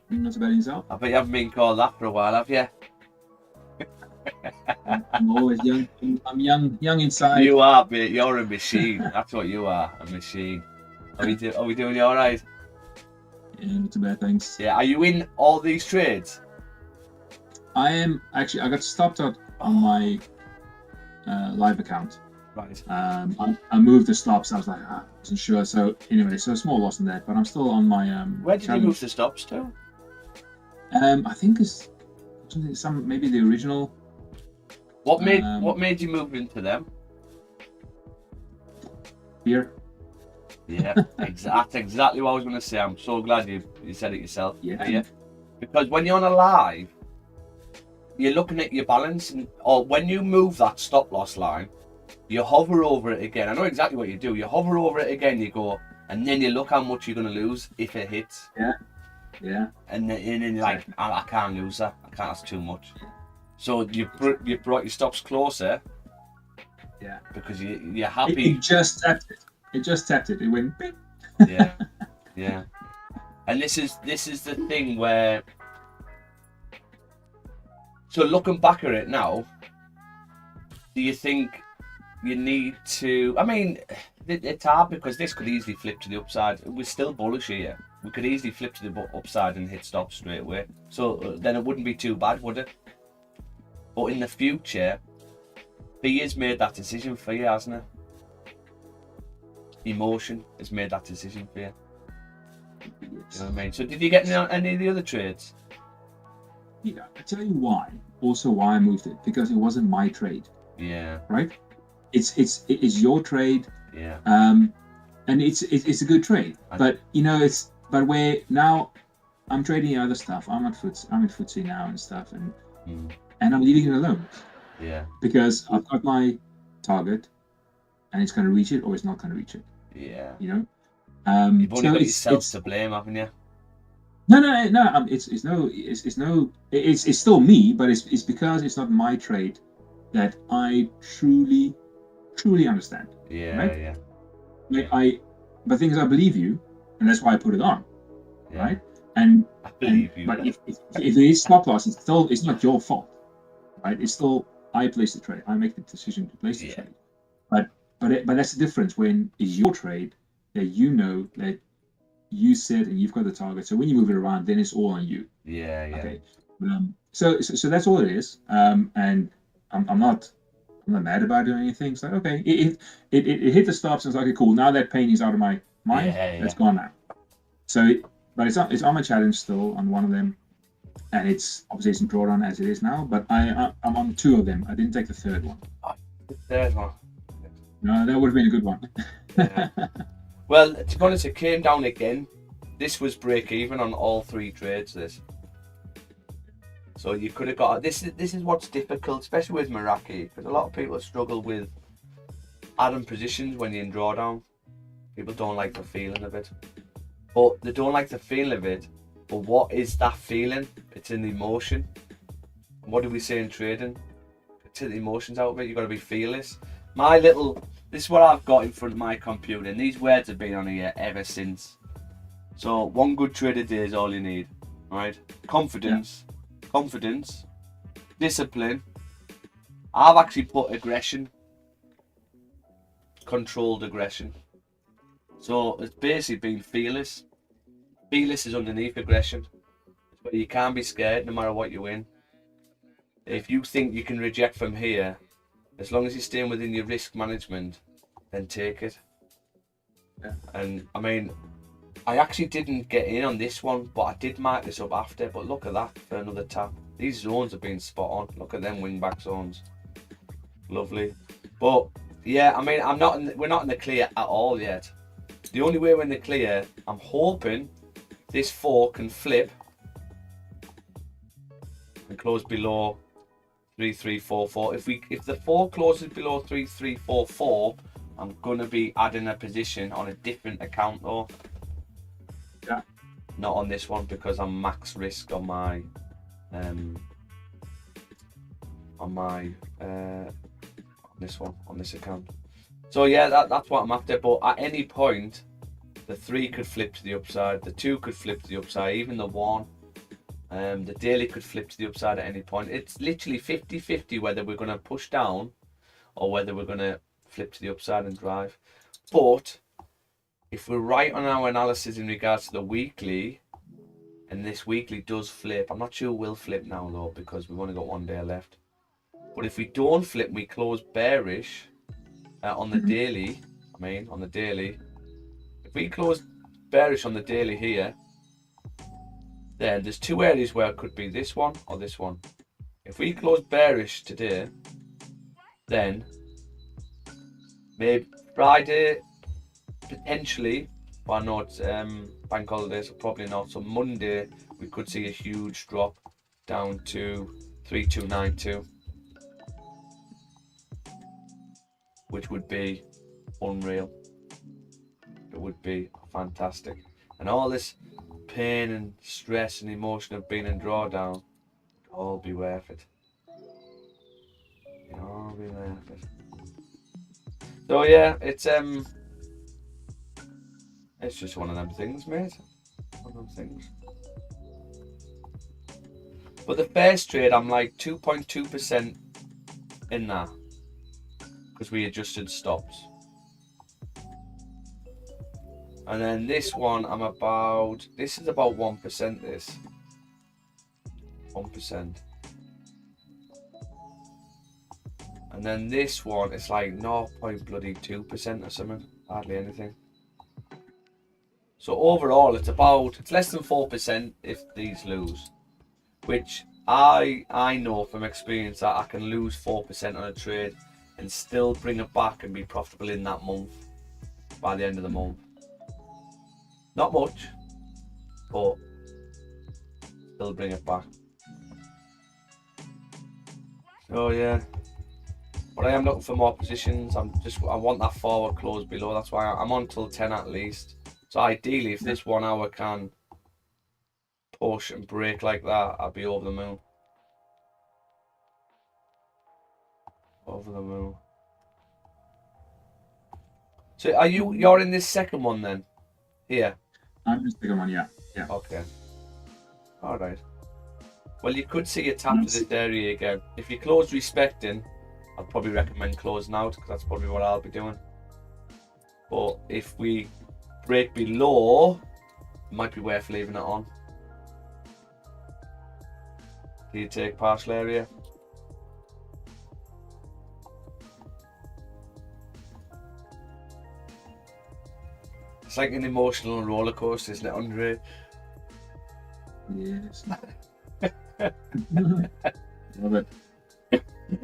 Not about yourself. I bet you haven't been called that for a while, have you? I'm always young. I'm young inside. You are, mate. You're a machine. That's what you are, a machine. Are we doing you all right? Yeah, not too bad, thanks. Yeah. Are you in all these trades? I am actually. I got stopped out on my live account. Right. I moved the stops. I was like, I wasn't sure. So anyway, so a small loss in that, but I'm still on my. Where did you move the stops to? I think it's maybe the original. What made you move into them? Fear. Yeah, that's exactly what I was going to say. I'm so glad you said it yourself. Yeah. Because when you're on a live, you're looking at your balance, or when you move that stop loss line, you hover over it again. I know exactly what you do. You hover over it again, you go, and then you look how much you're going to lose if it hits. Yeah. And then you're like, I can't lose that. I can't, that's too much. So you brought your stops closer. Yeah. Because you're happy. It just tapped it. It went bing. Yeah. And this is the thing where. So looking back at it now, do you think you need to? I mean, it's hard because this could easily flip to the upside. We're still bullish here. We could easily flip to the upside and hit stops straight away. So then it wouldn't be too bad, would it? But in the future, he has made that decision for you, hasn't it? Emotion has made that decision for you. You know what I mean? So did you get any of the other trades? Yeah, I tell you why. Also, why I moved it, because it wasn't my trade. Yeah. Right. It's your trade. Yeah. And it's a good trade, but where now I'm trading other stuff. I'm in FTSE now and stuff, and I'm leaving it alone. Yeah. Because I've got my target, and it's going to reach it or it's not going to reach it. Yeah. You know. You've only got yourself to blame, haven't you? No. It's still me, but it's because it's not my trade that I truly understand. Yeah. Right? Yeah. But things I believe you, and that's why I put it on, Yeah. right? And I believe you. But if there is stop loss, it's not your fault, right? It's still I place the trade. I make the decision to place the trade. But that's the difference when it's your trade that you know that you set and you've got the target. So when you move it around, then it's all on you. Yeah. Okay. So that's all it is. And I'm not mad about it or anything. It's like, okay, it hit the stops and it's like, okay, cool. Now that pain is out of my mind. That's gone now. So, but it's on my challenge still on one of them, and it's obviously it's drawn on as it is now. But I'm on 2 of them. I didn't take the 3rd one. The 3rd one. No, that would have been a good one. Yeah. Well, to be honest, it came down again. This was break even on all 3 trades. This. So you could have got this. This is what's difficult, especially with Meraki, because a lot of people struggle with adding positions when you're in drawdown. People don't like the feeling of it, but they don't like the feeling of it. But what is that feeling? It's an emotion. What do we say in trading? Take the emotions out of it. You got to be fearless. This is what I've got in front of my computer, and these words have been on here ever since. So one good trade a day is all you need, right? Confidence, discipline. I've actually put aggression, controlled aggression. So it's basically being fearless. Fearless is underneath aggression. It's where you can't be scared no matter what you win. If you think you can reject from here, as long as you're staying within your risk management, then take it. Yeah. And I mean, I actually didn't get in on this one, but I did mark this up after. But look at that for another tap. These zones have been spot on. Look at them wing back zones. Lovely. But yeah, I mean, we're not in the clear at all yet. The only way we're in the clear, I'm hoping this 4 can flip and close below 3344. If the 4 closes below 3344, I'm gonna be adding a position on a different account though. Yeah. Not on this one because I'm max risk on my on this account. So yeah, that's what I'm after. But at any point, the 3 could flip to the upside, the 2 could flip to the upside, even the 1. The daily could flip to the upside at any point. It's literally 50-50 whether we're going to push down or whether we're going to flip to the upside and drive. But if we're right on our analysis in regards to the weekly, and this weekly does flip, I'm not sure we'll flip now though because we've only got 1 day left. But if we don't flip, we close bearish on the daily. On the daily, if we close bearish on the daily here, then there's 2 areas where it could be this one or this one. If we close bearish today, then maybe Friday, potentially, but I know it's bank holiday, so probably not. So Monday, we could see a huge drop down to 3292, which would be unreal. It would be fantastic. And all this pain and stress and emotion of being in drawdown would all be worth it. It'd all be worth it. So yeah, it's just one of them things, mate. One of them things. But the first trade, I'm like 2.2% in that because we adjusted stops. And then this one, this is about 1%, this. 1%. And then this one, it's like 0.2% or something. Hardly anything. So overall, it's less than 4% if these lose. Which I know from experience that I can lose 4% on a trade and still bring it back and be profitable in that month by the end of the month. Not much, but still bring it back. So yeah, but I am looking for more positions. I want that forward close below. That's why I'm on till 10 at least. So ideally, if this 1 hour can push and break like that, I'll be over the moon. Over the moon. So you're in this second one then? Here. I'm just picking one, yeah. Okay. Alright. Well, you could see a tap to this area again. If you close respecting, I'd probably recommend closing out because that's probably what I'll be doing. But if we break below, it might be worth leaving it on. Do you take partial area? It's like an emotional roller coaster, isn't it, Andre? Yes. Love it.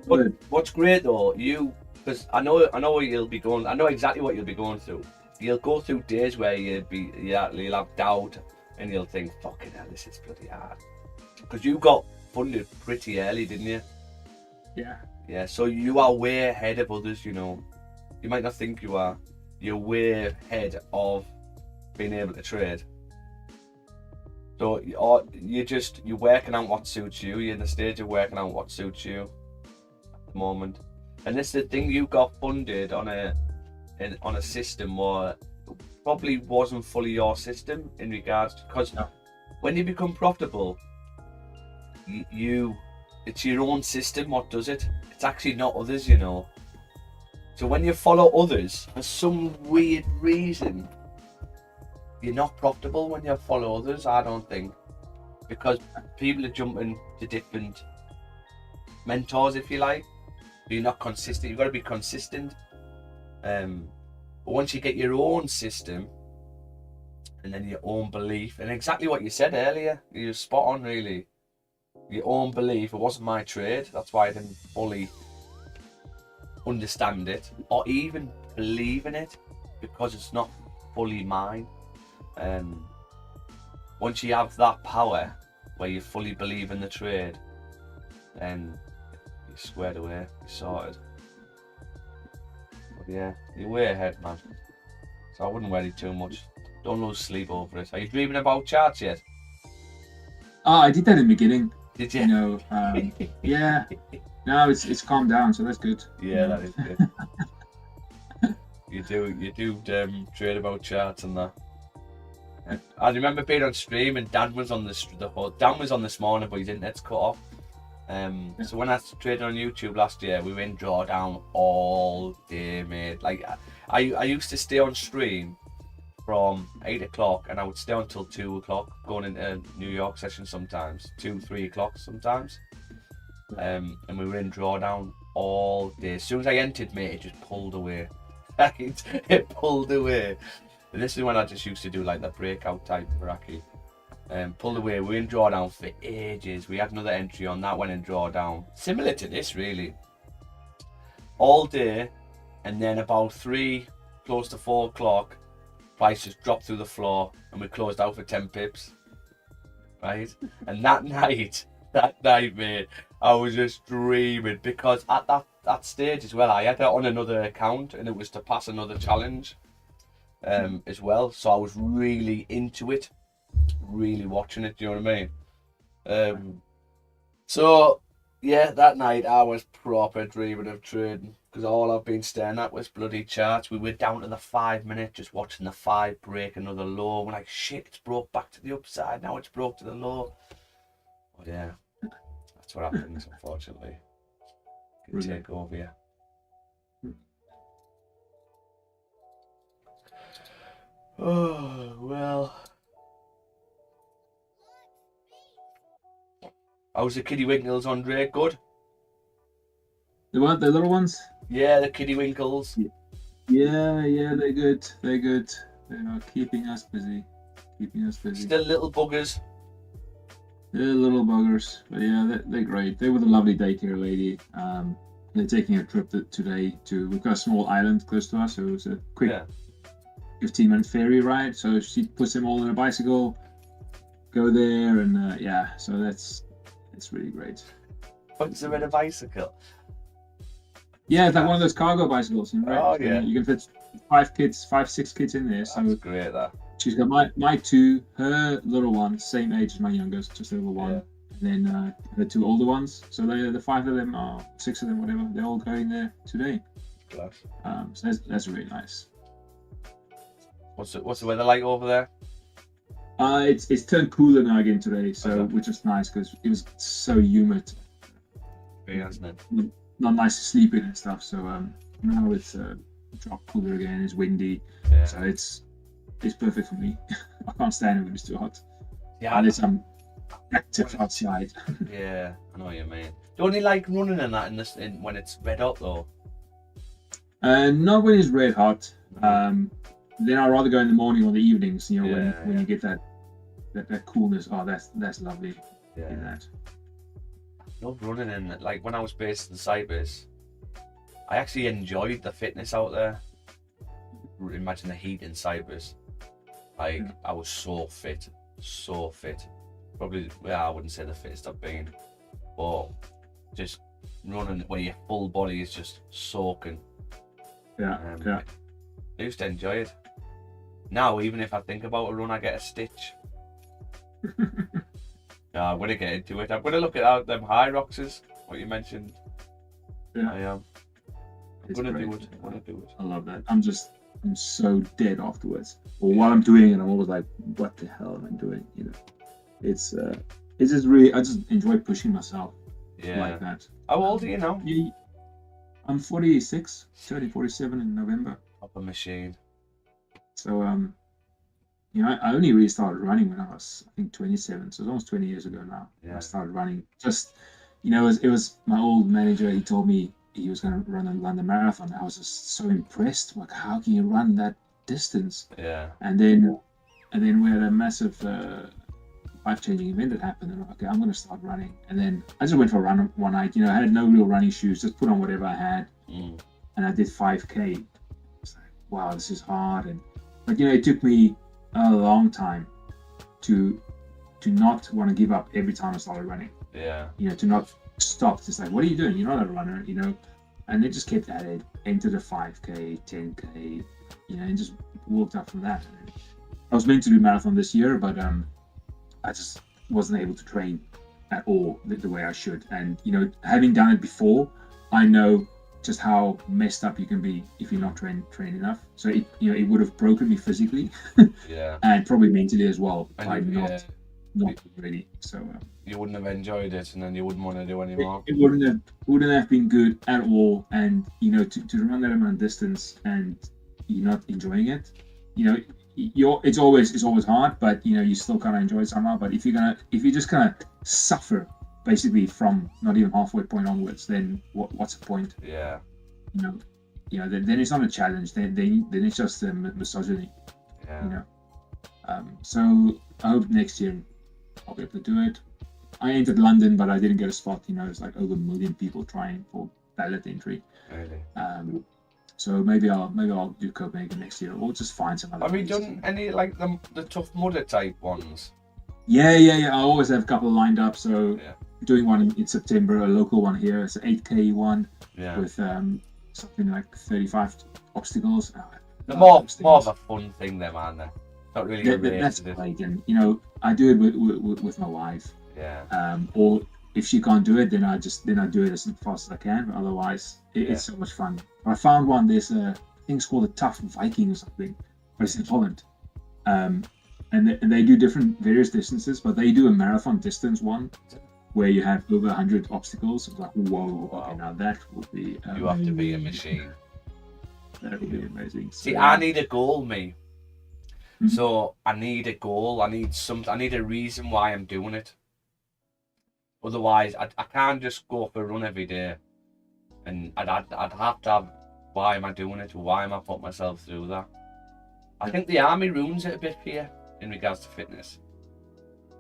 But what's great though, because I know what you'll be going. I know exactly what you'll be going through. You'll go through days where you'll have doubt, and you'll think, "Fucking hell, this is bloody hard." Because you got funded pretty early, didn't you? Yeah. Yeah. So you are way ahead of others. You know, you might not think you are. You're way ahead of being able to trade. So you're working out what suits you. You're in the stage of working out what suits you at the moment. And this is the thing, you got funded on a system where probably wasn't fully your system in regards to, because when you become profitable, it's your own system what does it. It's actually not others, you know. So when you follow others for some weird reason, you're not profitable when you follow others, I don't think, because people are jumping to different mentors, if you like. But you're not consistent. You've got to be consistent. But once you get your own system and then your own belief, and exactly what you said earlier, you're spot on, really. Your own belief. It wasn't my trade. That's why I didn't fully understand it or even believe in it, because it's not fully mine. Once you have that power where you fully believe in the trade, then you're squared away, you're sorted. But yeah, you're way ahead, man. So I wouldn't worry too much. Don't lose sleep over it. Are you dreaming about charts yet? Oh, I did that in the beginning. Did you? You know, yeah. No, it's calmed down, so that's good. Yeah, that is good. you do trade about charts and that. I remember being on stream and Dan was on Dan was on this morning, but his internet's cut off. So when I traded on YouTube last year, we were in drawdown all day, mate. Like I used to stay on stream from 8 o'clock and I would stay until 2 o'clock, going into New York session sometimes, 2-3 o'clock sometimes. And we were in drawdown all day. As soon as I entered, mate, it just pulled away. It pulled away. And this is when I just used to do like the breakout type Iraqi. Pulled away, we were in drawdown for ages. We had another entry on that, went in drawdown. Similar to this, really. All day, and then about 3, close to 4 o'clock, prices dropped through the floor, and we closed out for 10 pips. Right? And that night, mate, I was just dreaming, because at that stage as well, I had it on another account, and it was to pass another challenge. As well, so I was really into it, really watching it, do you know what I mean? So yeah, that night I was proper dreaming of trading, because all I've been staring at was bloody charts. We were down to the 5 minute, just watching the 5 break another low. We're like, shit, it's broke back to the upside, now it's broke to the low. But yeah, that's what happens, unfortunately. Can take over you. Oh, well. How's the Kiddie Winkles, Andre? Good? The what? The little ones? Yeah, the Kiddie Winkles. Yeah, they're good. They're good. They are keeping us busy. Still little buggers. They're little buggers. But yeah, they're great. They were the lovely daycare lady. They're taking a trip today we've got a small island close to us, so it was a quick 15-minute ferry ride. So she puts them all on a bicycle, go there, and so it's really great. Puts them in a bicycle? Yeah, it's like one of those cargo bicycles, right? Oh yeah. You can fit 5-6 kids in there. So that's great, that. She's got my 2, her little one, same age as my youngest, just over 1. And then the 2 older ones. So the 5 of them, or 6 of them, whatever, they're all going there today. Class. So that's really nice. What's the weather like over there? It's turned cooler now again today, so which is nice because it was so humid. Yeah, isn't it? Not nice to sleep in and stuff. So now it's dropped cooler again. It's windy, so it's perfect for me. I can't stand it when it's too hot. Yeah, unless I'm active outside. Yeah, I know what you mean. Don't you like running in that when it's red hot though? Not when it's red hot. Then I'd rather go in the morning or the evenings, when you get that coolness. Oh, that's lovely. Yeah. That. Love running in, like when I was based in Cyprus, I actually enjoyed the fitness out there. Imagine the heat in Cyprus. I was so fit. Probably, I wouldn't say the fittest I've been, but just running where your full body is just soaking. I used to enjoy it. Now, even if I think about a run, I get a stitch. Yeah, I'm gonna get into it. I'm gonna look at them high roxes, what you mentioned. Yeah. I am. It's I'm gonna great. do it. I'm gonna do it. I love that. I'm so dead afterwards. Or while I'm doing it, I'm always like, what the hell am I doing? You know, it's just really, I just enjoy pushing myself Yeah. like that. How old are you now? I'm 46, turning 47 in November. Proper machine. So you know, I only really started running when I was, I think, 27. So it's almost 20 years ago now. Yeah. I started running. Just, you know, it was my old manager. He told me he was going to run a London Marathon. I was just so impressed. Like, how can you run that distance? Yeah. And then we had a massive life-changing event that happened. And I'm like, okay, I'm going to start running. And then I just went for a run one night. You know, I had no real running shoes. Just put on whatever I had, and I did 5K. It's like, wow, this is hard. But you know, it took me a long time to not want to give up every time I started running. Yeah. You know, to not stop. Just like, what are you doing? You're not a runner, you know. And it just kept at it. Entered a 5K, 10K, you know, and just walked up from that. I was meant to do marathon this year, but I just wasn't able to train at all the way I should. And you know, having done it before, I know just how messed up you can be if you're not trained enough. So it, you know, it would have broken me physically, Yeah. and probably mentally as well. And by you- not being ready. So You wouldn't have enjoyed it, and then you wouldn't want to do anymore. it wouldn't have been good at all. And you know, to run that amount of distance and you're not enjoying it, you know, it's always hard, but you know, you still kind of enjoy it somehow. But if you just kind of suffer basically from not even halfway point onwards, then what's the point? Yeah. You know, then it's not a challenge. Then it's just a misogyny. Yeah. You know. So I hope next year I'll be able to do it. I entered London, but I didn't get a spot. You know, it's like over 1 million people trying for ballot entry. Really. So maybe I'll do Copenhagen next year, or just find some other. Have you place. done any like the Tough Mudder type ones? Yeah. I always have a couple lined up. So Yeah. doing one in September, a local one here. It's an 8K one Yeah. with something like 35 obstacles. They're more of a fun thing, them, aren't they? Not really a race, That's is it? great, and you know, I do it with my wife. Yeah. Or if she can't do it, then I do it as fast as I can. But otherwise, it's so much fun. I found one. There's a thing's called a Tough Viking or something, but it's in Holland. And they do various distances, but they do a marathon distance one where you have over 100 obstacles. It's like, whoa, okay, now that would be. You have to be a machine. That would be amazing. See, I need a goal, me. So I need a goal. I need a reason why I'm doing it. Otherwise, I can't just go for a run every day, and I'd have to have why am I doing it? Why am I putting myself through that? I think the army ruins it a bit here in regards to fitness,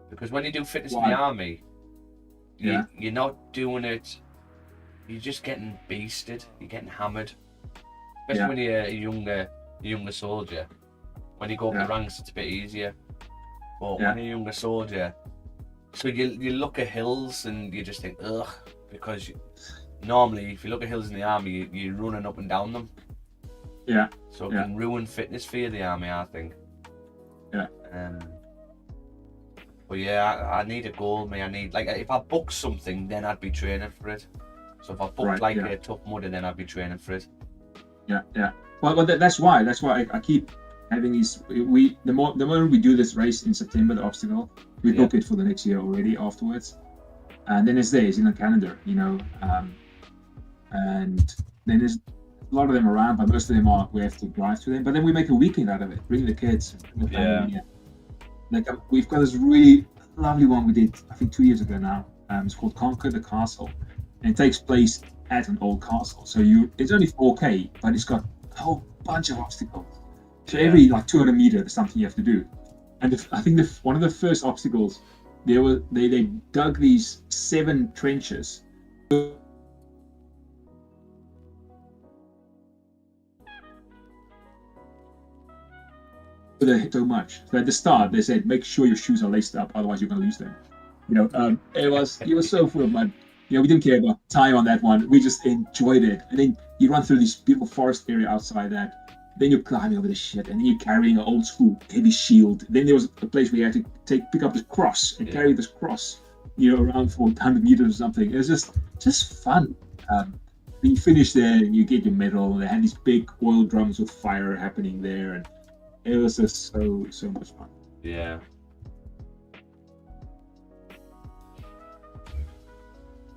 because when you do fitness in the army, you're not doing it. You're just getting beasted. You're getting hammered, especially when you're a younger soldier. When you go up the ranks, it's a bit easier. But when you're a younger soldier, so you look at hills and you just think, ugh, because normally if you look at hills in the army, you're running up and down them. Yeah. So it can ruin fitness for you, the army, I think. Yeah. But yeah, I need a goal, me. I need, like, if I book something, then I'd be training for it. So if I booked a Tough Mudder, then I'd be training for it. Yeah. Well, that's why I keep having these. The more we do this race in September, the obstacle, we book it for the next year already afterwards, and then it's in the calendar, you know, and then there's a lot of them around, but most of them we have to drive to them. But then we make a weekend out of it, bring the kids, bring the family. Like we've got this really lovely one we did, I think 2 years ago now. It's called Conquer the Castle, and it takes place at an old castle. So it's only 4K, but it's got a whole bunch of obstacles. So every 200 meters, there's something you have to do. And I think one of the first obstacles, they dug these 7 trenches. So much. So at the start, they said, make sure your shoes are laced up, otherwise you're going to lose them. You know, it was so full of mud. You know, we didn't care about time on that one. We just enjoyed it. And then you run through this beautiful forest area outside that, then you're climbing over the shit, and then you're carrying an old school heavy shield. Then there was a place where you had to pick up this cross and carry this cross, around for 100 meters or something. It was just fun. Then you finish there and you get your medal. They had these big oil drums with fire happening there, and it was just so much fun. Yeah.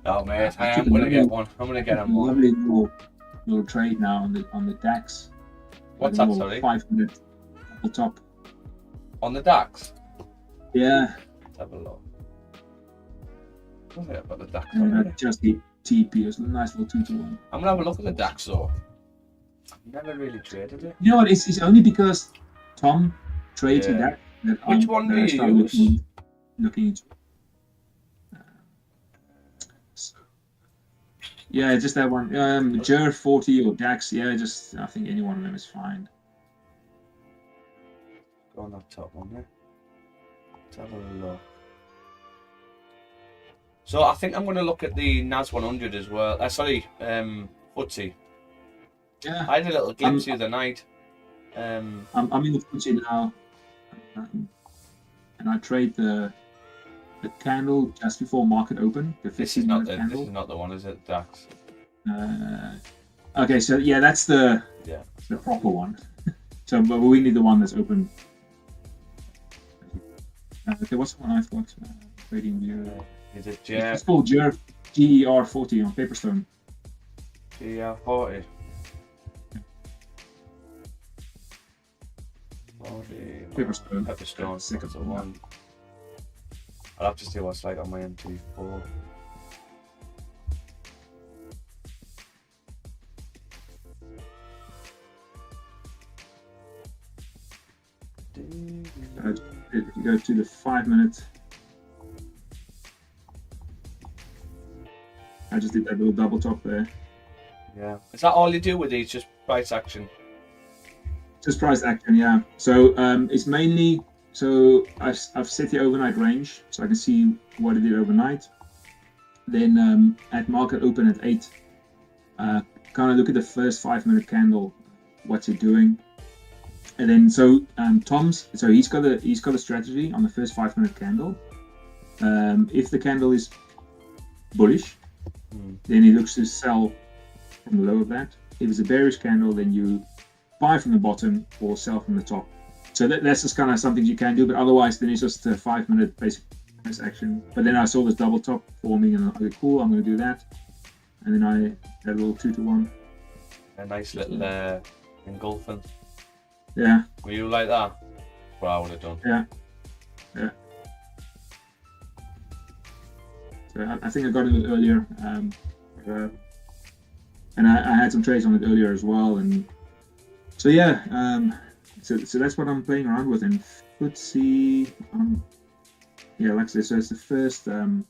Oh mate, I am gonna get one. I'm gonna get him one. Lovely little trade now on the DAX. What's that? Sorry. 5 minute double top. On the DAX. Yeah. Let's have a look. What's it about the DAX? Just the TP. It's a nice little 2-to-1. I'm gonna have a look at the DAX though. I've never really traded it. You know what? It's only because Tom trades with that. Which one do you use? Looking into. Yeah, just that one. JER 40 or DAX. Yeah, I think any one of them is fine. Go on that top one there. Let's have a look. So I think I'm going to look at the NAS 100 as well. Sorry, FTSE. Yeah. I had a little glimpse the other night. I'm in the FTSE now, and I trade the candle just before market open. This is not the one, is it, DAX? Okay, so yeah, that's the proper one. So, but we need the one that's open. Okay, what's the one I've got? Trading view. Is it It's called GER 40 on Paperstone. GER 40. 40. Paperstone. Paperstone. That's the one. I'll have to see what's like on my MT4. You go to the 5 minute. I just did that little double top there. Yeah. Is that all you do with these? Just price action? Just price action, yeah. So it's mainly. So I've set the overnight range, so I can see what it did overnight. Then at market open at 8, kind of look at the first 5 minute candle, what's it doing, and then Tom's. So he's got a strategy on the first 5 minute candle. If the candle is bullish, then he looks to sell from the low of that. If it's a bearish candle, then you buy from the bottom or sell from the top. So that's just kind of something you can do, but otherwise then it's just a 5 minute basic price action. But then I saw this double top forming and okay, cool, I'm going to do that. And then I had a little 2-to-1. A nice little engulfing. Yeah. Were you like that? What I would have done. Yeah. So I think I got it a bit earlier. And I had some trades on it earlier as well. And so yeah, so that's what I'm playing around with. And let's see. Yeah, like I said, so it's the first. The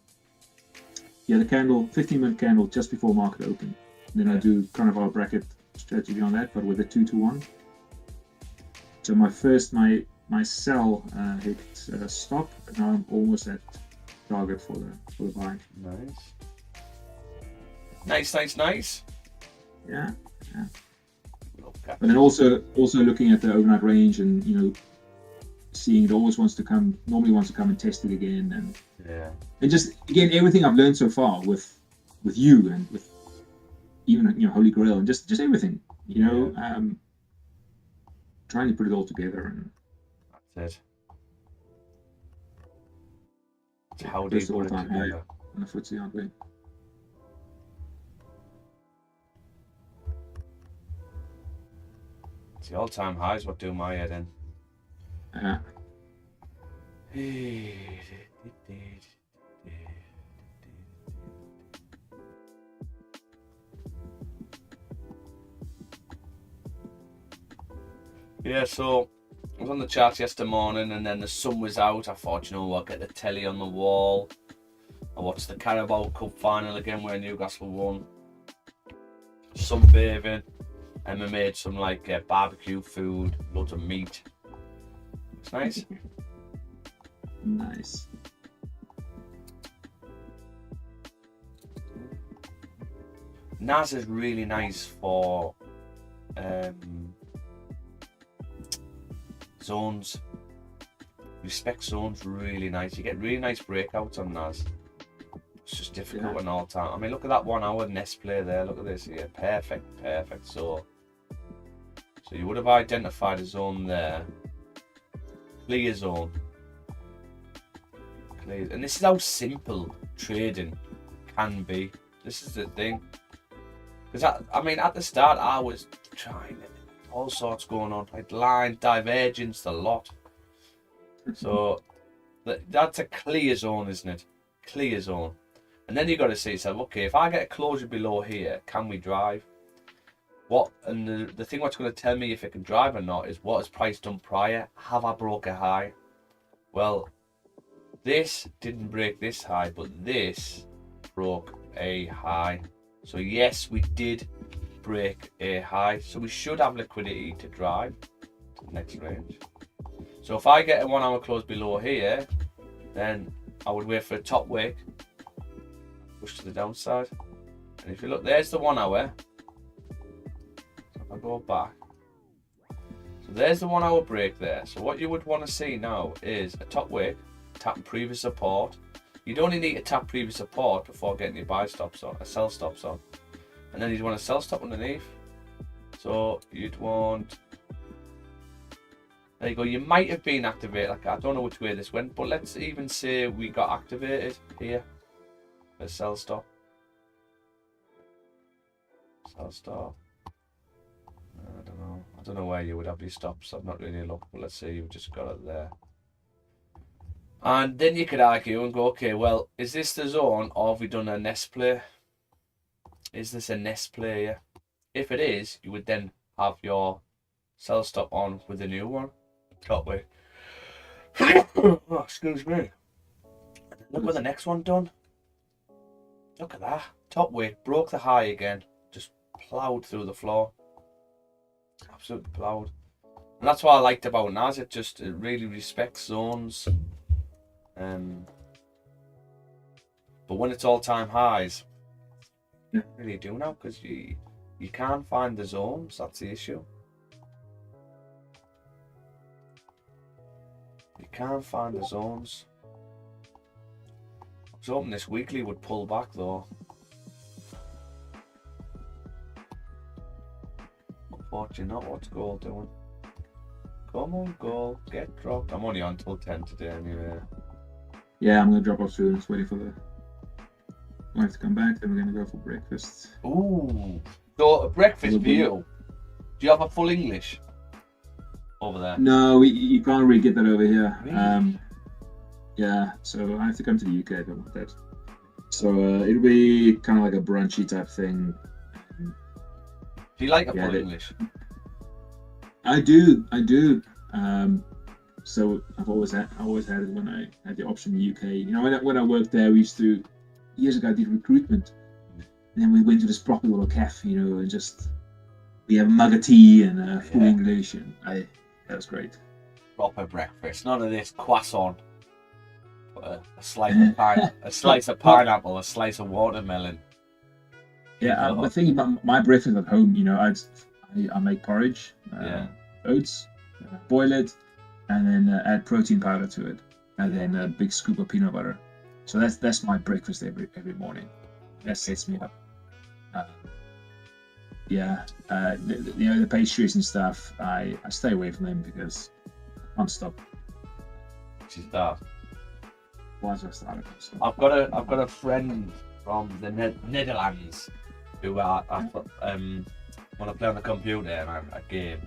candle, 15-minute candle just before market open. Then I do kind of our bracket strategy on that, but with a 2-to-1. So my sell hit stop, but now I'm almost at target for the buy. Nice. Yeah. Okay. But then also looking at the overnight range and seeing it normally wants to come and test it again and just again everything I've learned so far with you and with even Holy Grail and just everything trying to put it all together and that's it. So how do you put it together? On the FTSE, aren't we? It's the all-time highs. What do my head in? Yeah. Yeah, so I was on the charts yesterday morning and then the sun was out. I thought, you know what, get the telly on the wall. I watched the Carabao Cup final again where Newcastle won. Sunbathing. Emma made some barbecue food, loads of meat. It's nice. Nice. NAS is really nice for zones. Respect zones really nice. You get really nice breakouts on NAS. It's just difficult in all time. I mean, look at that 1 hour nest play there. Look at this here. Perfect. So you would have identified a zone there. Clear zone. Clear. And this is how simple trading can be. This is the thing. Because I mean, at the start, I was trying all sorts going on. Like line, divergence, a lot. So that's a clear zone, isn't it? Clear zone. And then you got to say yourself, okay, if I get a closure below here, can we drive? What? And the thing what's going to tell me if it can drive or not is what has price done prior. Have I broke a high? Well, this didn't break this high, but this broke a high. So yes, we did break a high. So we should have liquidity to drive to the next range. So if I get a 1 hour close below here, then I would wait for a top wick, push to the downside. And if you look, there's the 1 hour. So if I go back, so there's the 1 hour break there. So what you would want to see now is a top wick, tapping previous support. You'd only need to tap previous support before getting your buy stops on, a sell stops on. And then you'd want a sell stop underneath. So you'd want, there you go, you might have been activated. Like, I don't know which way this went, but let's even say we got activated here. A sell stop. Sell stop. I don't know where you would have your stops. I've not really looked, but let's say you've just got it there. And then you could argue and go, okay, well, is this the zone or have we done a nest play? Is this a nest play? Yeah. If it is, you would then have your sell stop on with the new one. Top way. Oh, excuse me. Look what the next one done. Look at that. Top weight broke the high again. Just ploughed through the floor. Absolutely ploughed. And that's what I liked about NAS. It really respects zones. But when it's all-time highs, you really do now, because you can't find the zones. That's the issue. You can't find the zones. I was hoping this weekly would pull back though. Unfortunately not. What's gold doing? Come on, gold. Get dropped. I'm only on till 10 today anyway. Yeah, I'm gonna drop off soon. Just waiting for the wife to come back. Then we're gonna go for breakfast. Ooh. So a breakfast for you. Do you have a full English over there? No, you can't really get that over here. Really? Yeah, so I have to come to the UK if I want that. So it'll be kind of like a brunchy type thing. Do you like a full English? I do. So I've always had it when I had the option in the UK. You know, when I worked there, we used to, years ago, I did recruitment. And then we went to this proper little cafe, you know, and just, we have a mug of tea and full English, and that was great. Proper breakfast. None of this croissant. A slice of pineapple, a slice of watermelon. Yeah, the thing about my breakfast at home, you know, I make porridge, oats, boil it, and then add protein powder to it, and then a big scoop of peanut butter. So that's my breakfast every morning. That sets me up. The pastries and stuff, I stay away from them because I can't stop. She's that. Once I started. I've got a friend from the Netherlands who when I play on the computer and I game,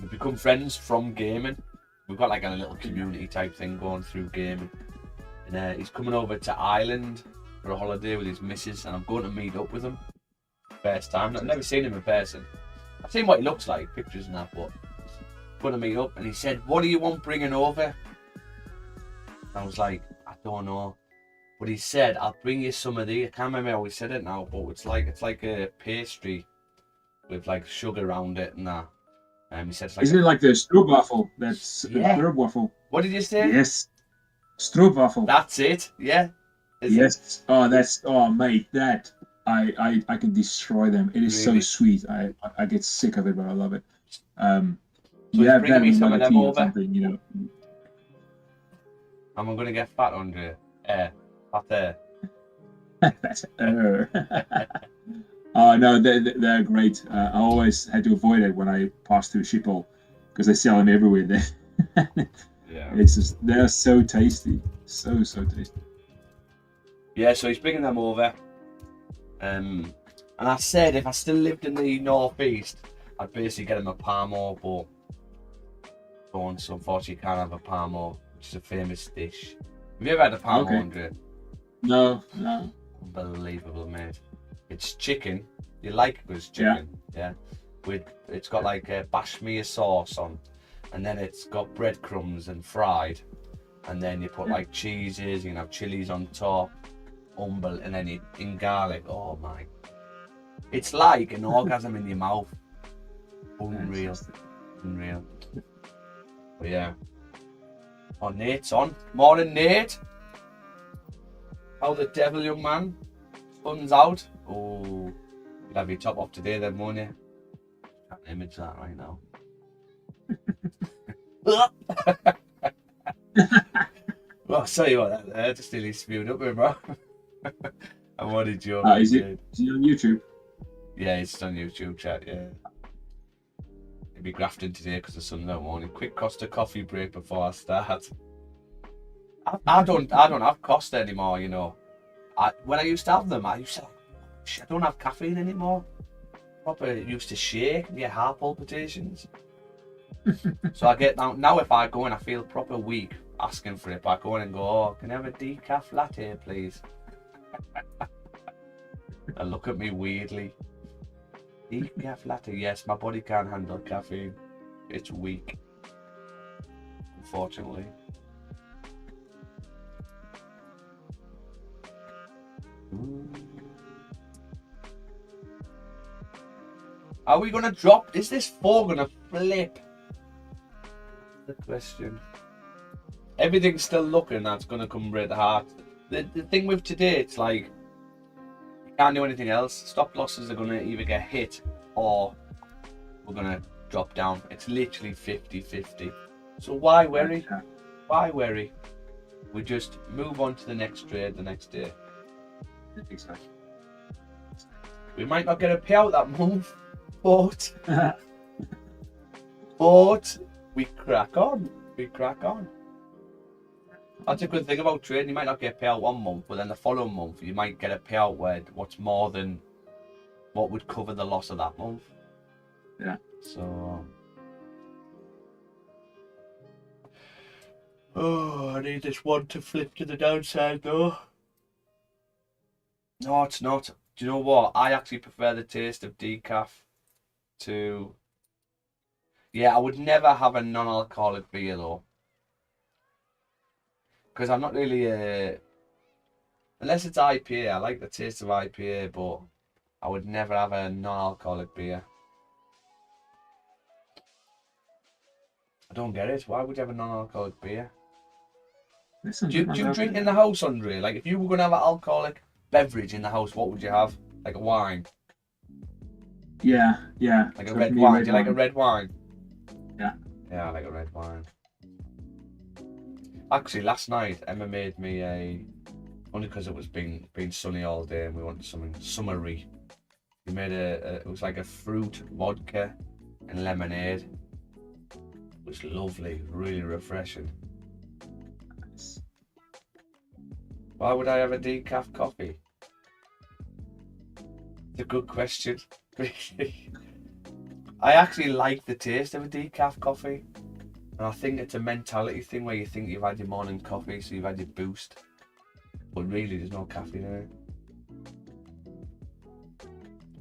we become friends from gaming. We've got like a little community type thing going through gaming, and he's coming over to Ireland for a holiday with his missus, and I'm going to meet up with him. First time. I've never seen him in person. I've seen what he looks like, pictures and that, but going to meet up, and he said, "What do you want bringing over?" I was like, "I don't know," but he said, "I'll bring you some of these." I can't remember how he said it now, but it's like a pastry with like sugar around it and that. He said, it's like "Isn't it like the stroopwafel? That's stroopwafel." What did you say? Yes, stroopwafel. That's it. Yeah. Yes. Mate, that I can destroy them. It is really? So sweet. I get sick of it, but I love it. So you he's have bringing that me with some like of a them tea or over. something, you know. I'm going to get fat, Andre. Fat there. That's oh no, they're great. I always had to avoid it when I passed through Schiphol because they sell them everywhere there. Yeah. It's just they're so tasty, so tasty. Yeah, so he's bringing them over. And I said if I still lived in the northeast, I'd basically get him a Parmo, but don't. So unfortunately, you can't have a Parmo, which is a famous dish. Have you ever had a Parmo, Okay. Andre? No. Unbelievable, mate. It's chicken. You like it 'cause it's chicken, yeah. It's got like a bashmir sauce on, and then it's got breadcrumbs and fried, and then you put like cheeses. You can have chilies on top, and then in garlic. Oh my! It's like an orgasm in your mouth. Unreal, unreal. But yeah. Oh, Nate's on. Morning, Nate. How the devil, young man? Sun's out. Oh, you'll have your top off today then, won't you? Can't image that right now. Well, I'll tell you what, that just nearly spewed up, bro. I'm only joking. Is it on YouTube? Yeah, it's on YouTube, chat, yeah. It'll be grafting today because the sun's out morning. Quick Costa coffee break before I start. I don't have Costa anymore, you know. When I used to have them, I used to I don't have caffeine anymore. Proper used to shake and get heart palpitations. So I get now if I go in, I feel proper weak asking for it. But I go in and go, oh, can I have a decaf latte, please? And look at me weirdly. Decaf latte, yes, my body can't handle caffeine. It's weak, unfortunately. Are we gonna drop? Is this 4 gonna flip? The question. Everything's still looking that's gonna come red hard. The thing with today, it's like you can't do anything else. Stop losses are gonna either get hit or we're gonna drop down. It's literally 50-50. So why worry? Why worry? We just move on to the next trade the next day. Exactly. We might not get a payout that month, but we crack on. We crack on. That's a good thing about trading. You might not get a payout 1 month, but then the following month you might get a payout where what's more than what would cover the loss of that month. Yeah. So. Oh, I need this one to flip to the downside though. No, it's not. Do you know what? I actually prefer the taste of decaf to... Yeah, I would never have a non-alcoholic beer though. Because I'm not really a... Unless it's IPA, I like the taste of IPA, but I would never have a non-alcoholic beer. I don't get it. Why would you have a non-alcoholic beer? Do you drink in the house, Andre? Like, if you were going to have an alcoholic beverage in the house, what would you have? Like a wine? Yeah. Like a red wine. Do you like a red wine? Yeah. Yeah, I like a red wine. Actually, last night, Emma made me only because it was been sunny all day and we wanted something summery. We made it was like a fruit vodka and lemonade. It was lovely, really refreshing. Nice. Why would I have a decaf coffee? It's a good question. I actually like the taste of a decaf coffee. And I think it's a mentality thing where you think you've had your morning coffee, so you've had your boost. But really, there's no caffeine in it.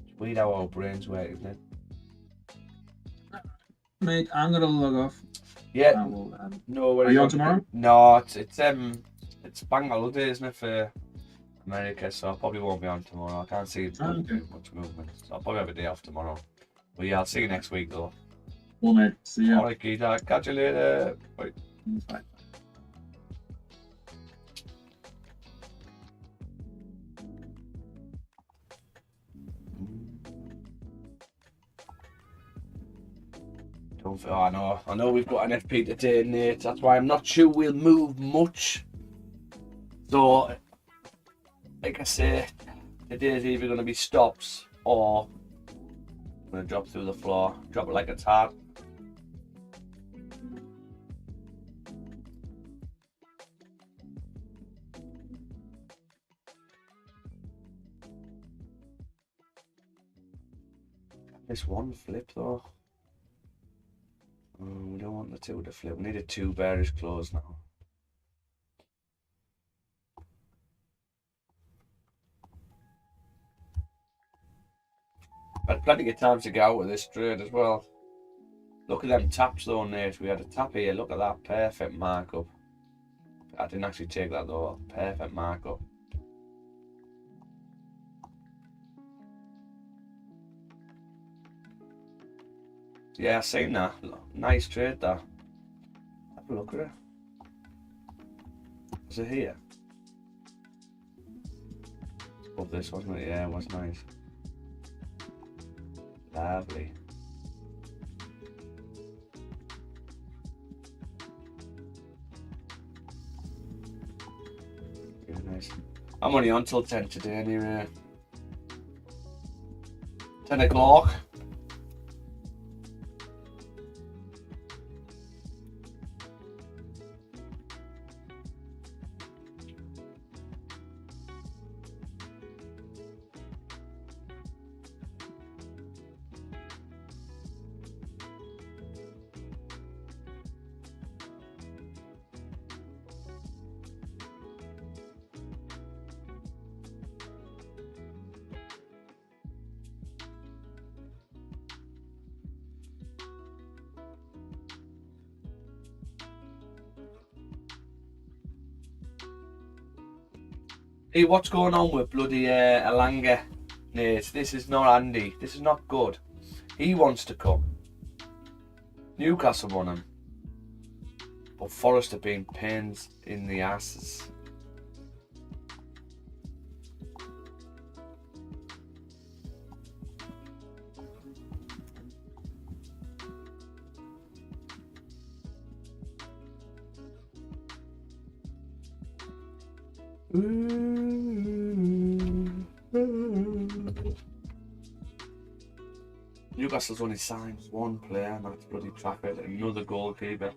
It's weird how our brains work, isn't it? Mate, I'm gonna log off. Yeah. Will, no worries. Are you on tomorrow? No, it's bank holiday, isn't it, for America? So I probably won't be on tomorrow. I can't see much movement. So I'll probably have a day off tomorrow. But yeah, I'll see you next week though. Well, mate. See ya. Alright, Keita. Catch you later. Bye. Bye. Oh, I know we've got an FP today, Nate. That's why I'm not sure we'll move much. So, like I say, today's either going to be stops or I'm going to drop through the floor, drop it like it's hot. This one flip though. Oh, we don't want the two to flip. We need a two bearish close now. Had plenty of time to get out of this trade as well. Look at them taps though, Nate. We had a tap here. Look at that perfect markup. I didn't actually take that though. Perfect markup. Yeah, I seen that. Nice trade that. Have a look at it. Was it here? Above this, wasn't it? Yeah, it was nice. Lovely. Yeah, nice. I'm only on till 10 today anyway. 10 o'clock. Hey, what's going on with bloody Alanga? Nate, this is not Andy. This is not good. He wants to come. Newcastle won him. But Forest have been pains in the asses. Newcastle's only signed one player, and that's bloody Trafford, another goalkeeper.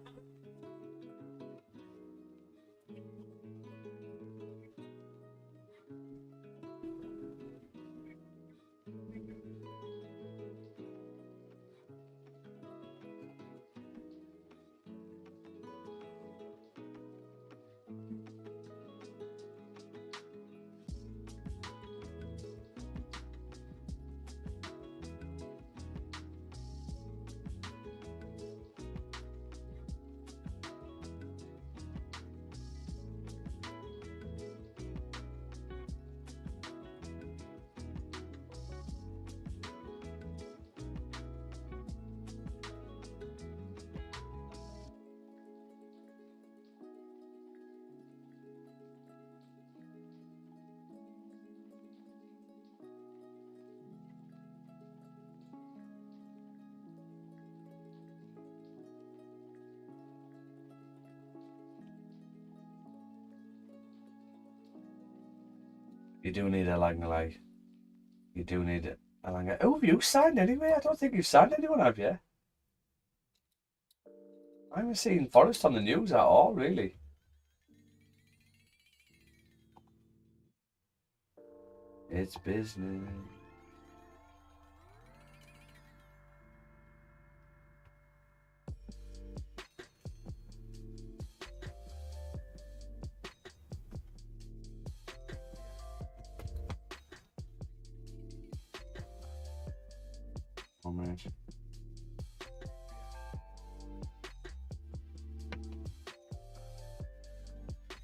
You do need a Langley. You do need it. Oh, have you signed anyway? I don't think you've signed anyone, have you? I haven't seen Forest on the news at all, really. It's business. Oh, man.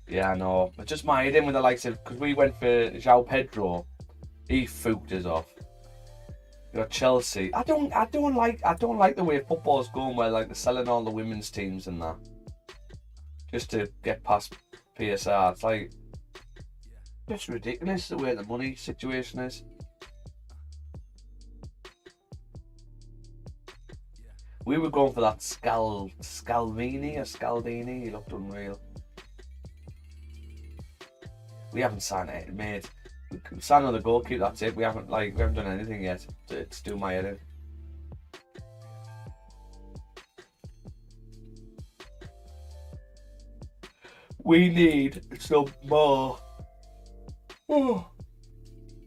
Yeah, I know. I just might hit him with the likes of, because we went for João Pedro, he fooked us off. You got Chelsea. I don't like the way football's going, where like they're selling all the women's teams and that, just to get past PSR. It's like just ridiculous the way the money situation is. We were going for that Scalvini or Scaldini. He looked unreal. We haven't signed it, mate. We signed another goalkeeper. That's it. We haven't done anything yet to do my head in. We need some more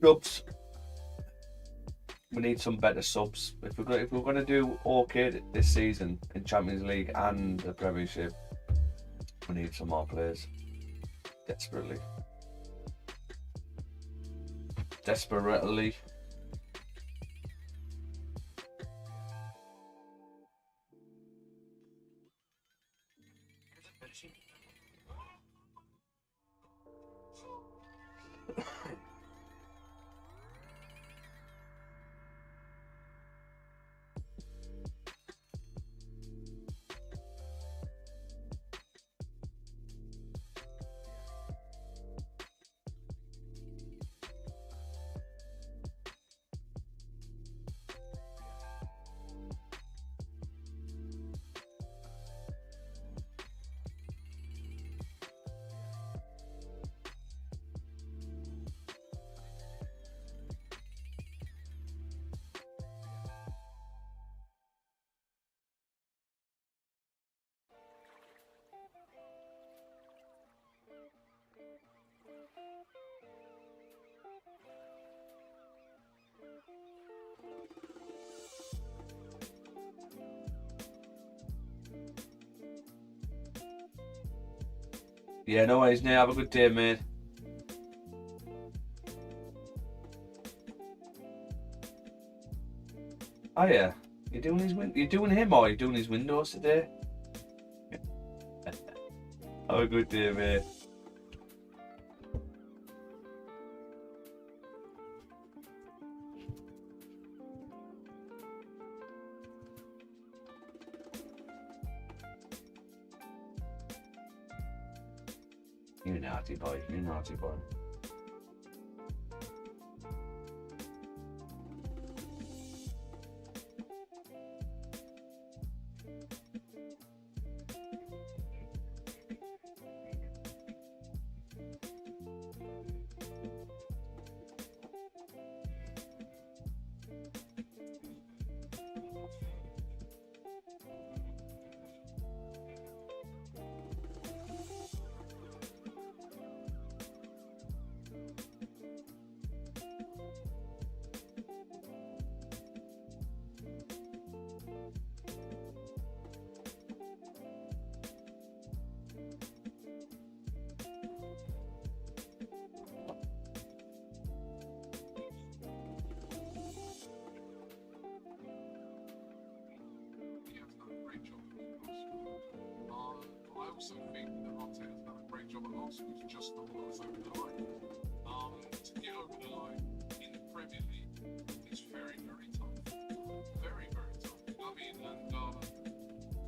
subs. We need some better subs. If we're going to do okay this season in Champions League and the Premiership, we need some more players. Desperately. Yeah, no worries, Nate. Have a good day, mate. Oh yeah, you're doing him or you're doing his windows today? Have a good day, mate. You naughty boy. I also think that Arteta's done a great job at Arsenal to just not put us over the line. To get over the line in the Premier League is very, very tough. Very, very tough. I mean, and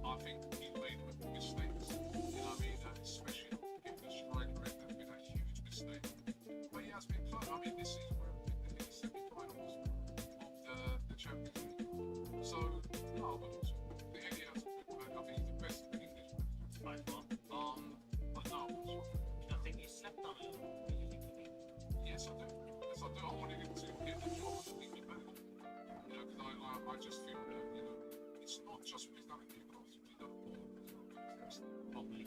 I think he made mistakes. You know what I mean? And especially not getting the striker in, that's been a huge mistake. But he has been close. I mean, this season we're in the semi-finals of the Champions League. So, no, but also, the Eddie has a good work. I think he's the best in English. But no, I think he slept on it. yes, I do. Yes, I do. I wanted him to get the job as a English manager. You know, because I just feel that, you know, it's not just what he's done in Newcastle, he's done all. Probably.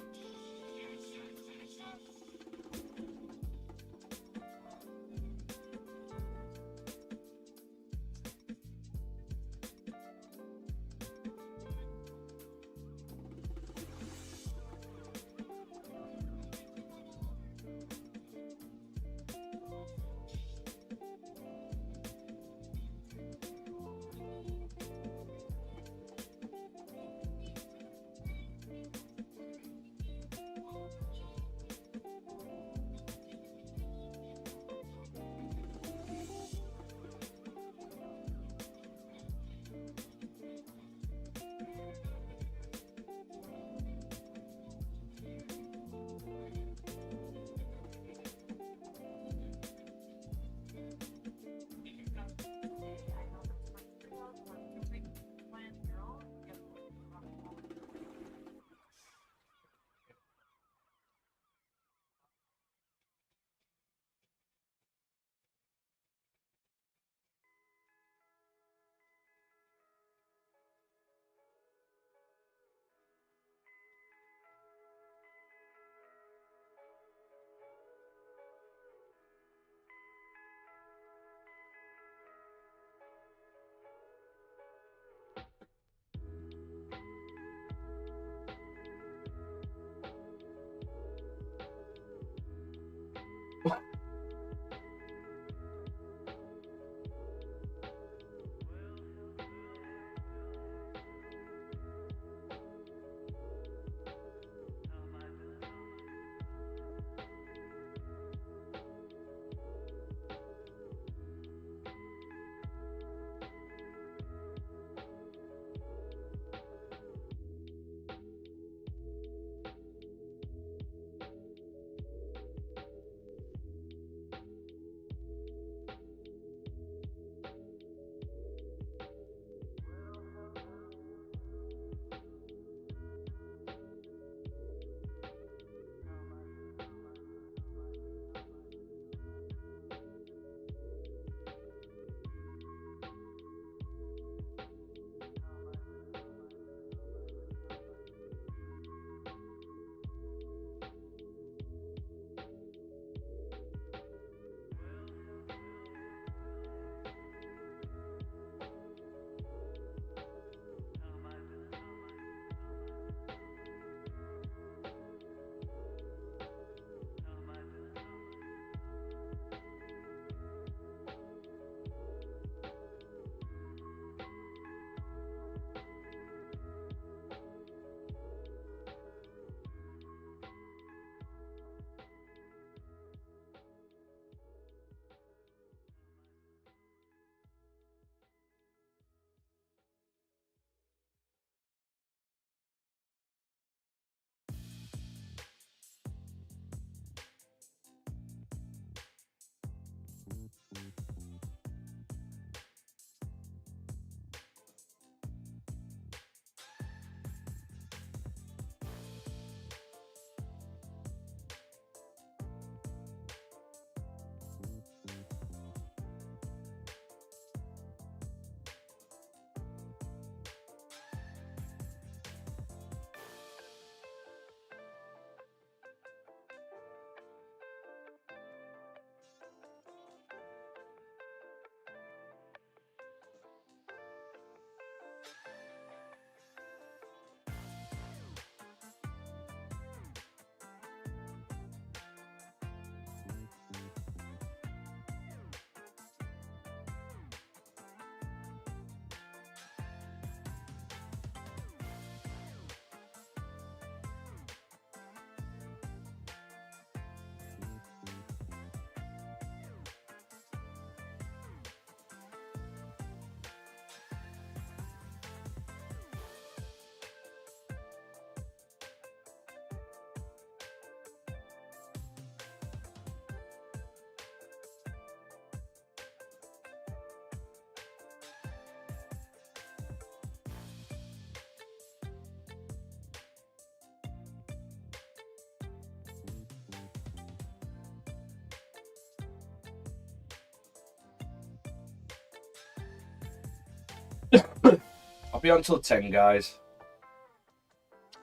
be on till 10, guys.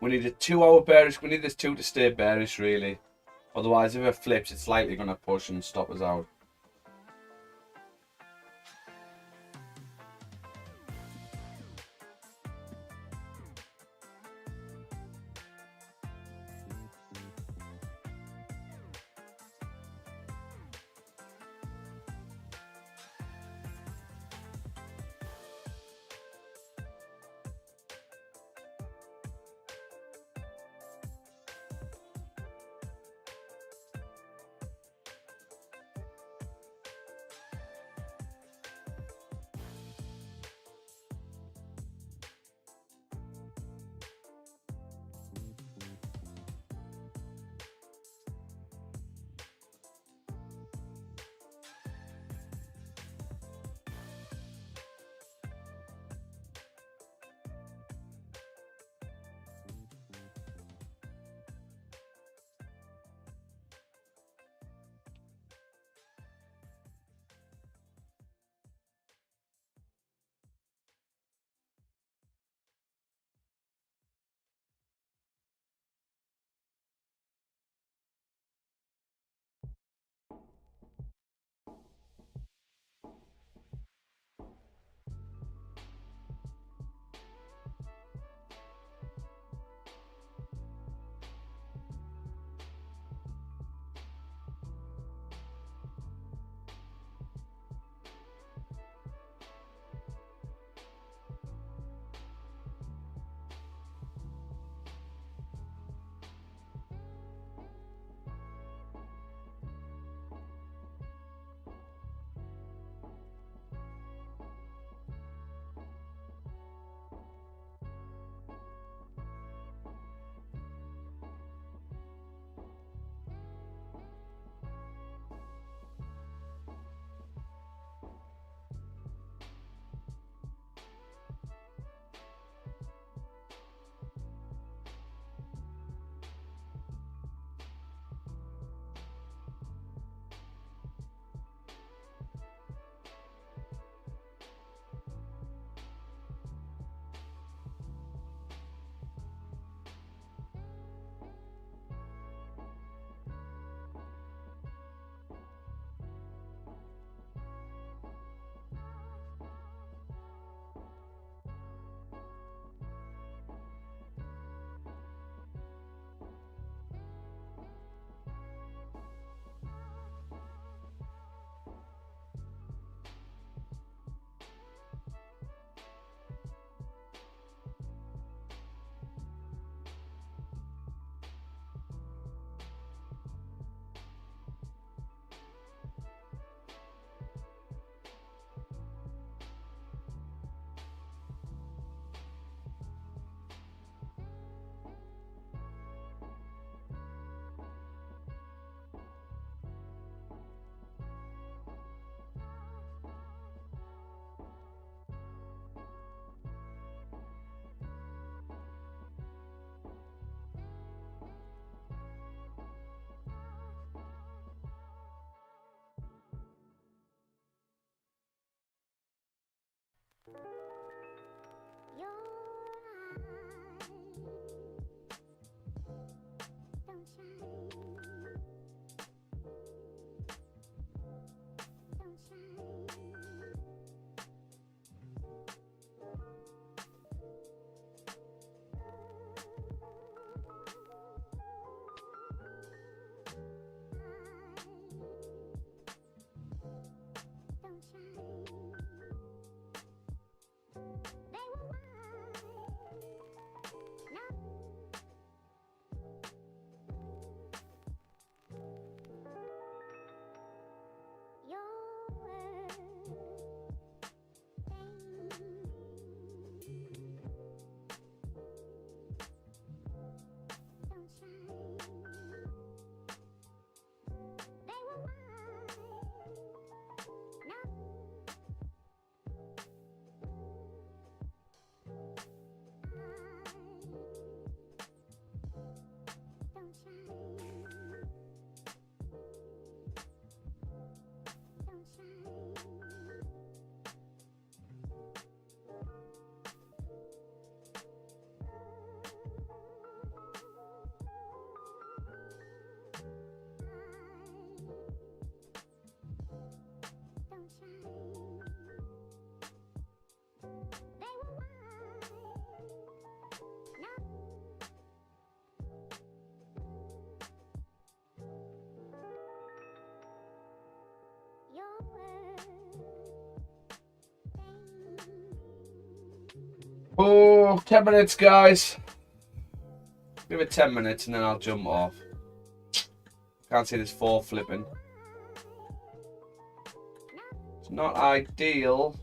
We need a 2-hour bearish. We need this 2 to stay bearish, really. Otherwise, if it flips, it's likely going to push and stop us out. Your eyes don't shine, don't shine. Don't shine. They were mine. Oh, 10 minutes, guys. Give it 10 minutes and then I'll jump off. Can't see this 4 flipping. It's not ideal.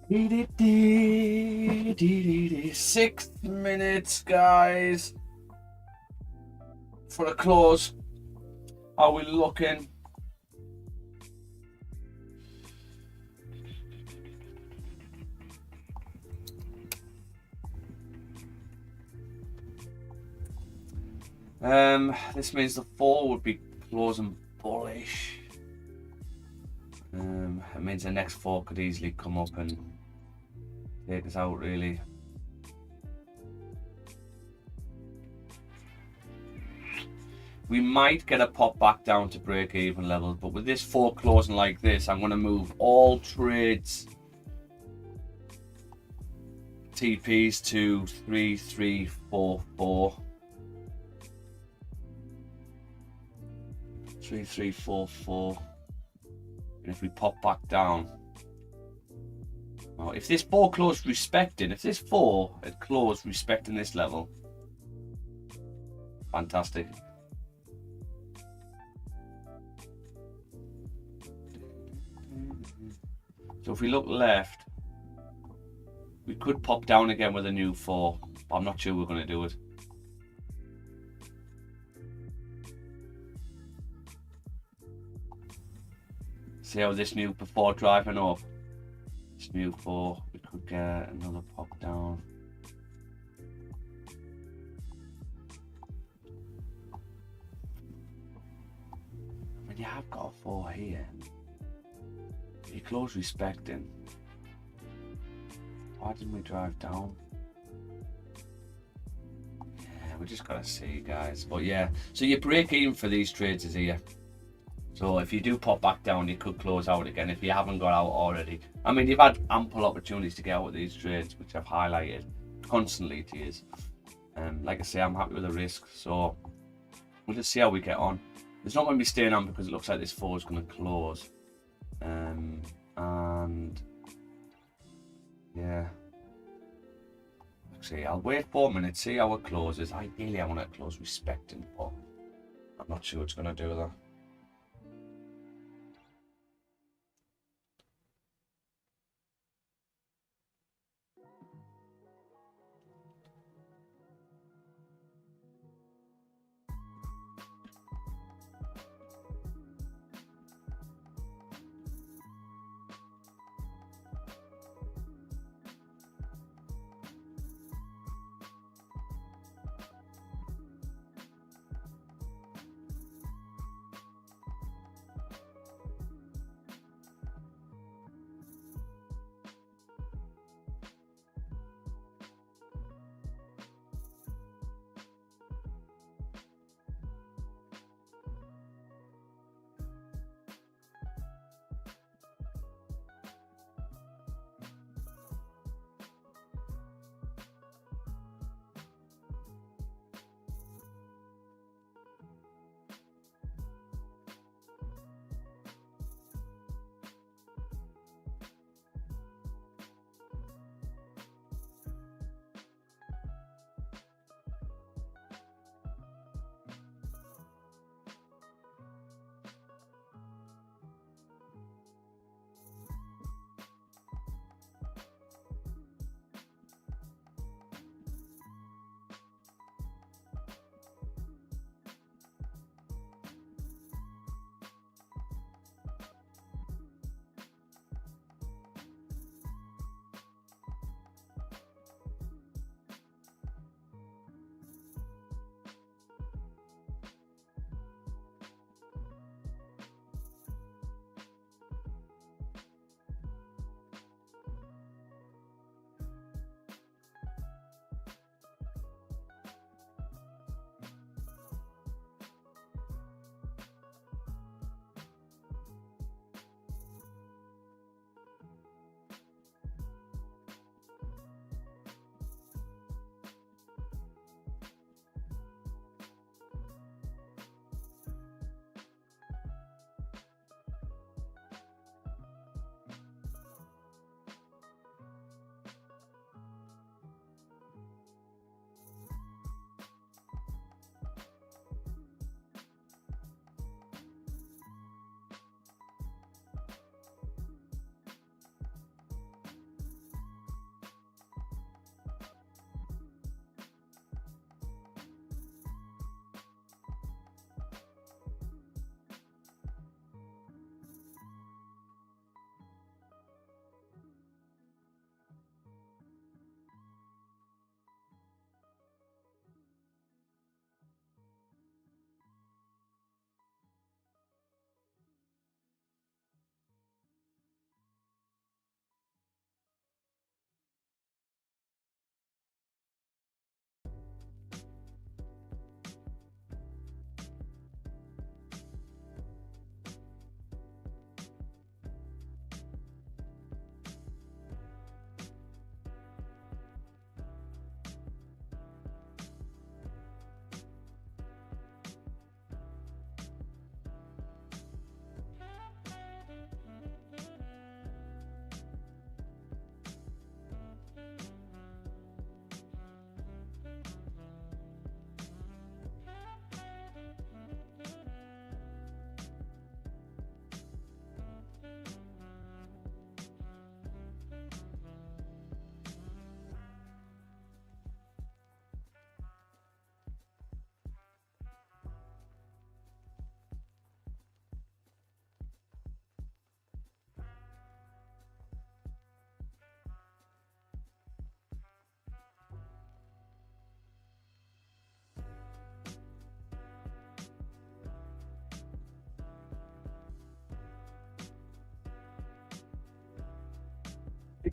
Dee-dee-dee, dee-dee-dee. 6 minutes, guys, for the close. Are we looking? This means the 4 would be closing bullish. It means the next 4 could easily come up and take us out, really. We might get a pop back down to break even levels, but with this 4 closing like this, I'm going to move all trades TPs to 3344. 3344. And if we pop back down, oh, if this 4 closed respecting, if this 4 had closed respecting this level, fantastic. So if we look left, we could pop down again with a new 4, but I'm not sure we're going to do it. See how this new, before driving up, this new 4, we could get another pop down. I mean, you have got a 4 here. You close respecting. Why didn't we drive down? Yeah, we just gotta see, guys. But yeah, so your break even for these trades is here. So if you do pop back down, you could close out again if you haven't got out already. I mean, you've had ample opportunities to get out of these trades, which I've highlighted constantly to you. Like I say, I'm happy with the risk, so we'll just see how we get on. There's not going to be staying on because it looks like this 4 is going to close. And yeah, see, I'll wait 4 minutes, see how it closes. Ideally, I want to close respecting, but I'm not sure it's going to do that.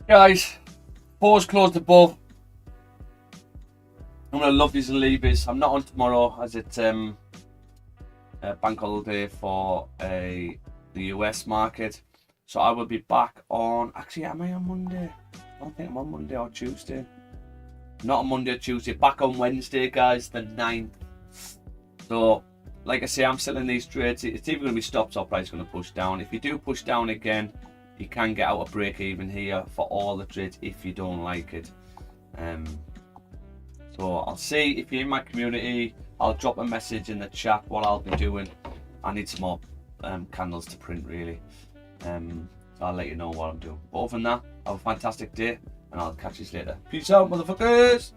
Guys, pause closed above. I'm gonna love these and leave this. I'm not on tomorrow as it's a bank holiday for the US market. So I will be back on. Actually, am I on Monday? I don't think I'm on Monday or Tuesday. Not on Monday or Tuesday. Back on Wednesday, guys, the 9th. So, like I say, I'm selling these trades. It's either going to be stops or price going to push down. If you do push down again, you can get out a break even here for all the trades if you don't like it. So I'll see if you're in my community. I'll drop a message in the chat what I'll be doing. I need some more candles to print, really. So I'll let you know what I'm doing. But other than that, have a fantastic day, and I'll catch you later. Peace out, motherfuckers!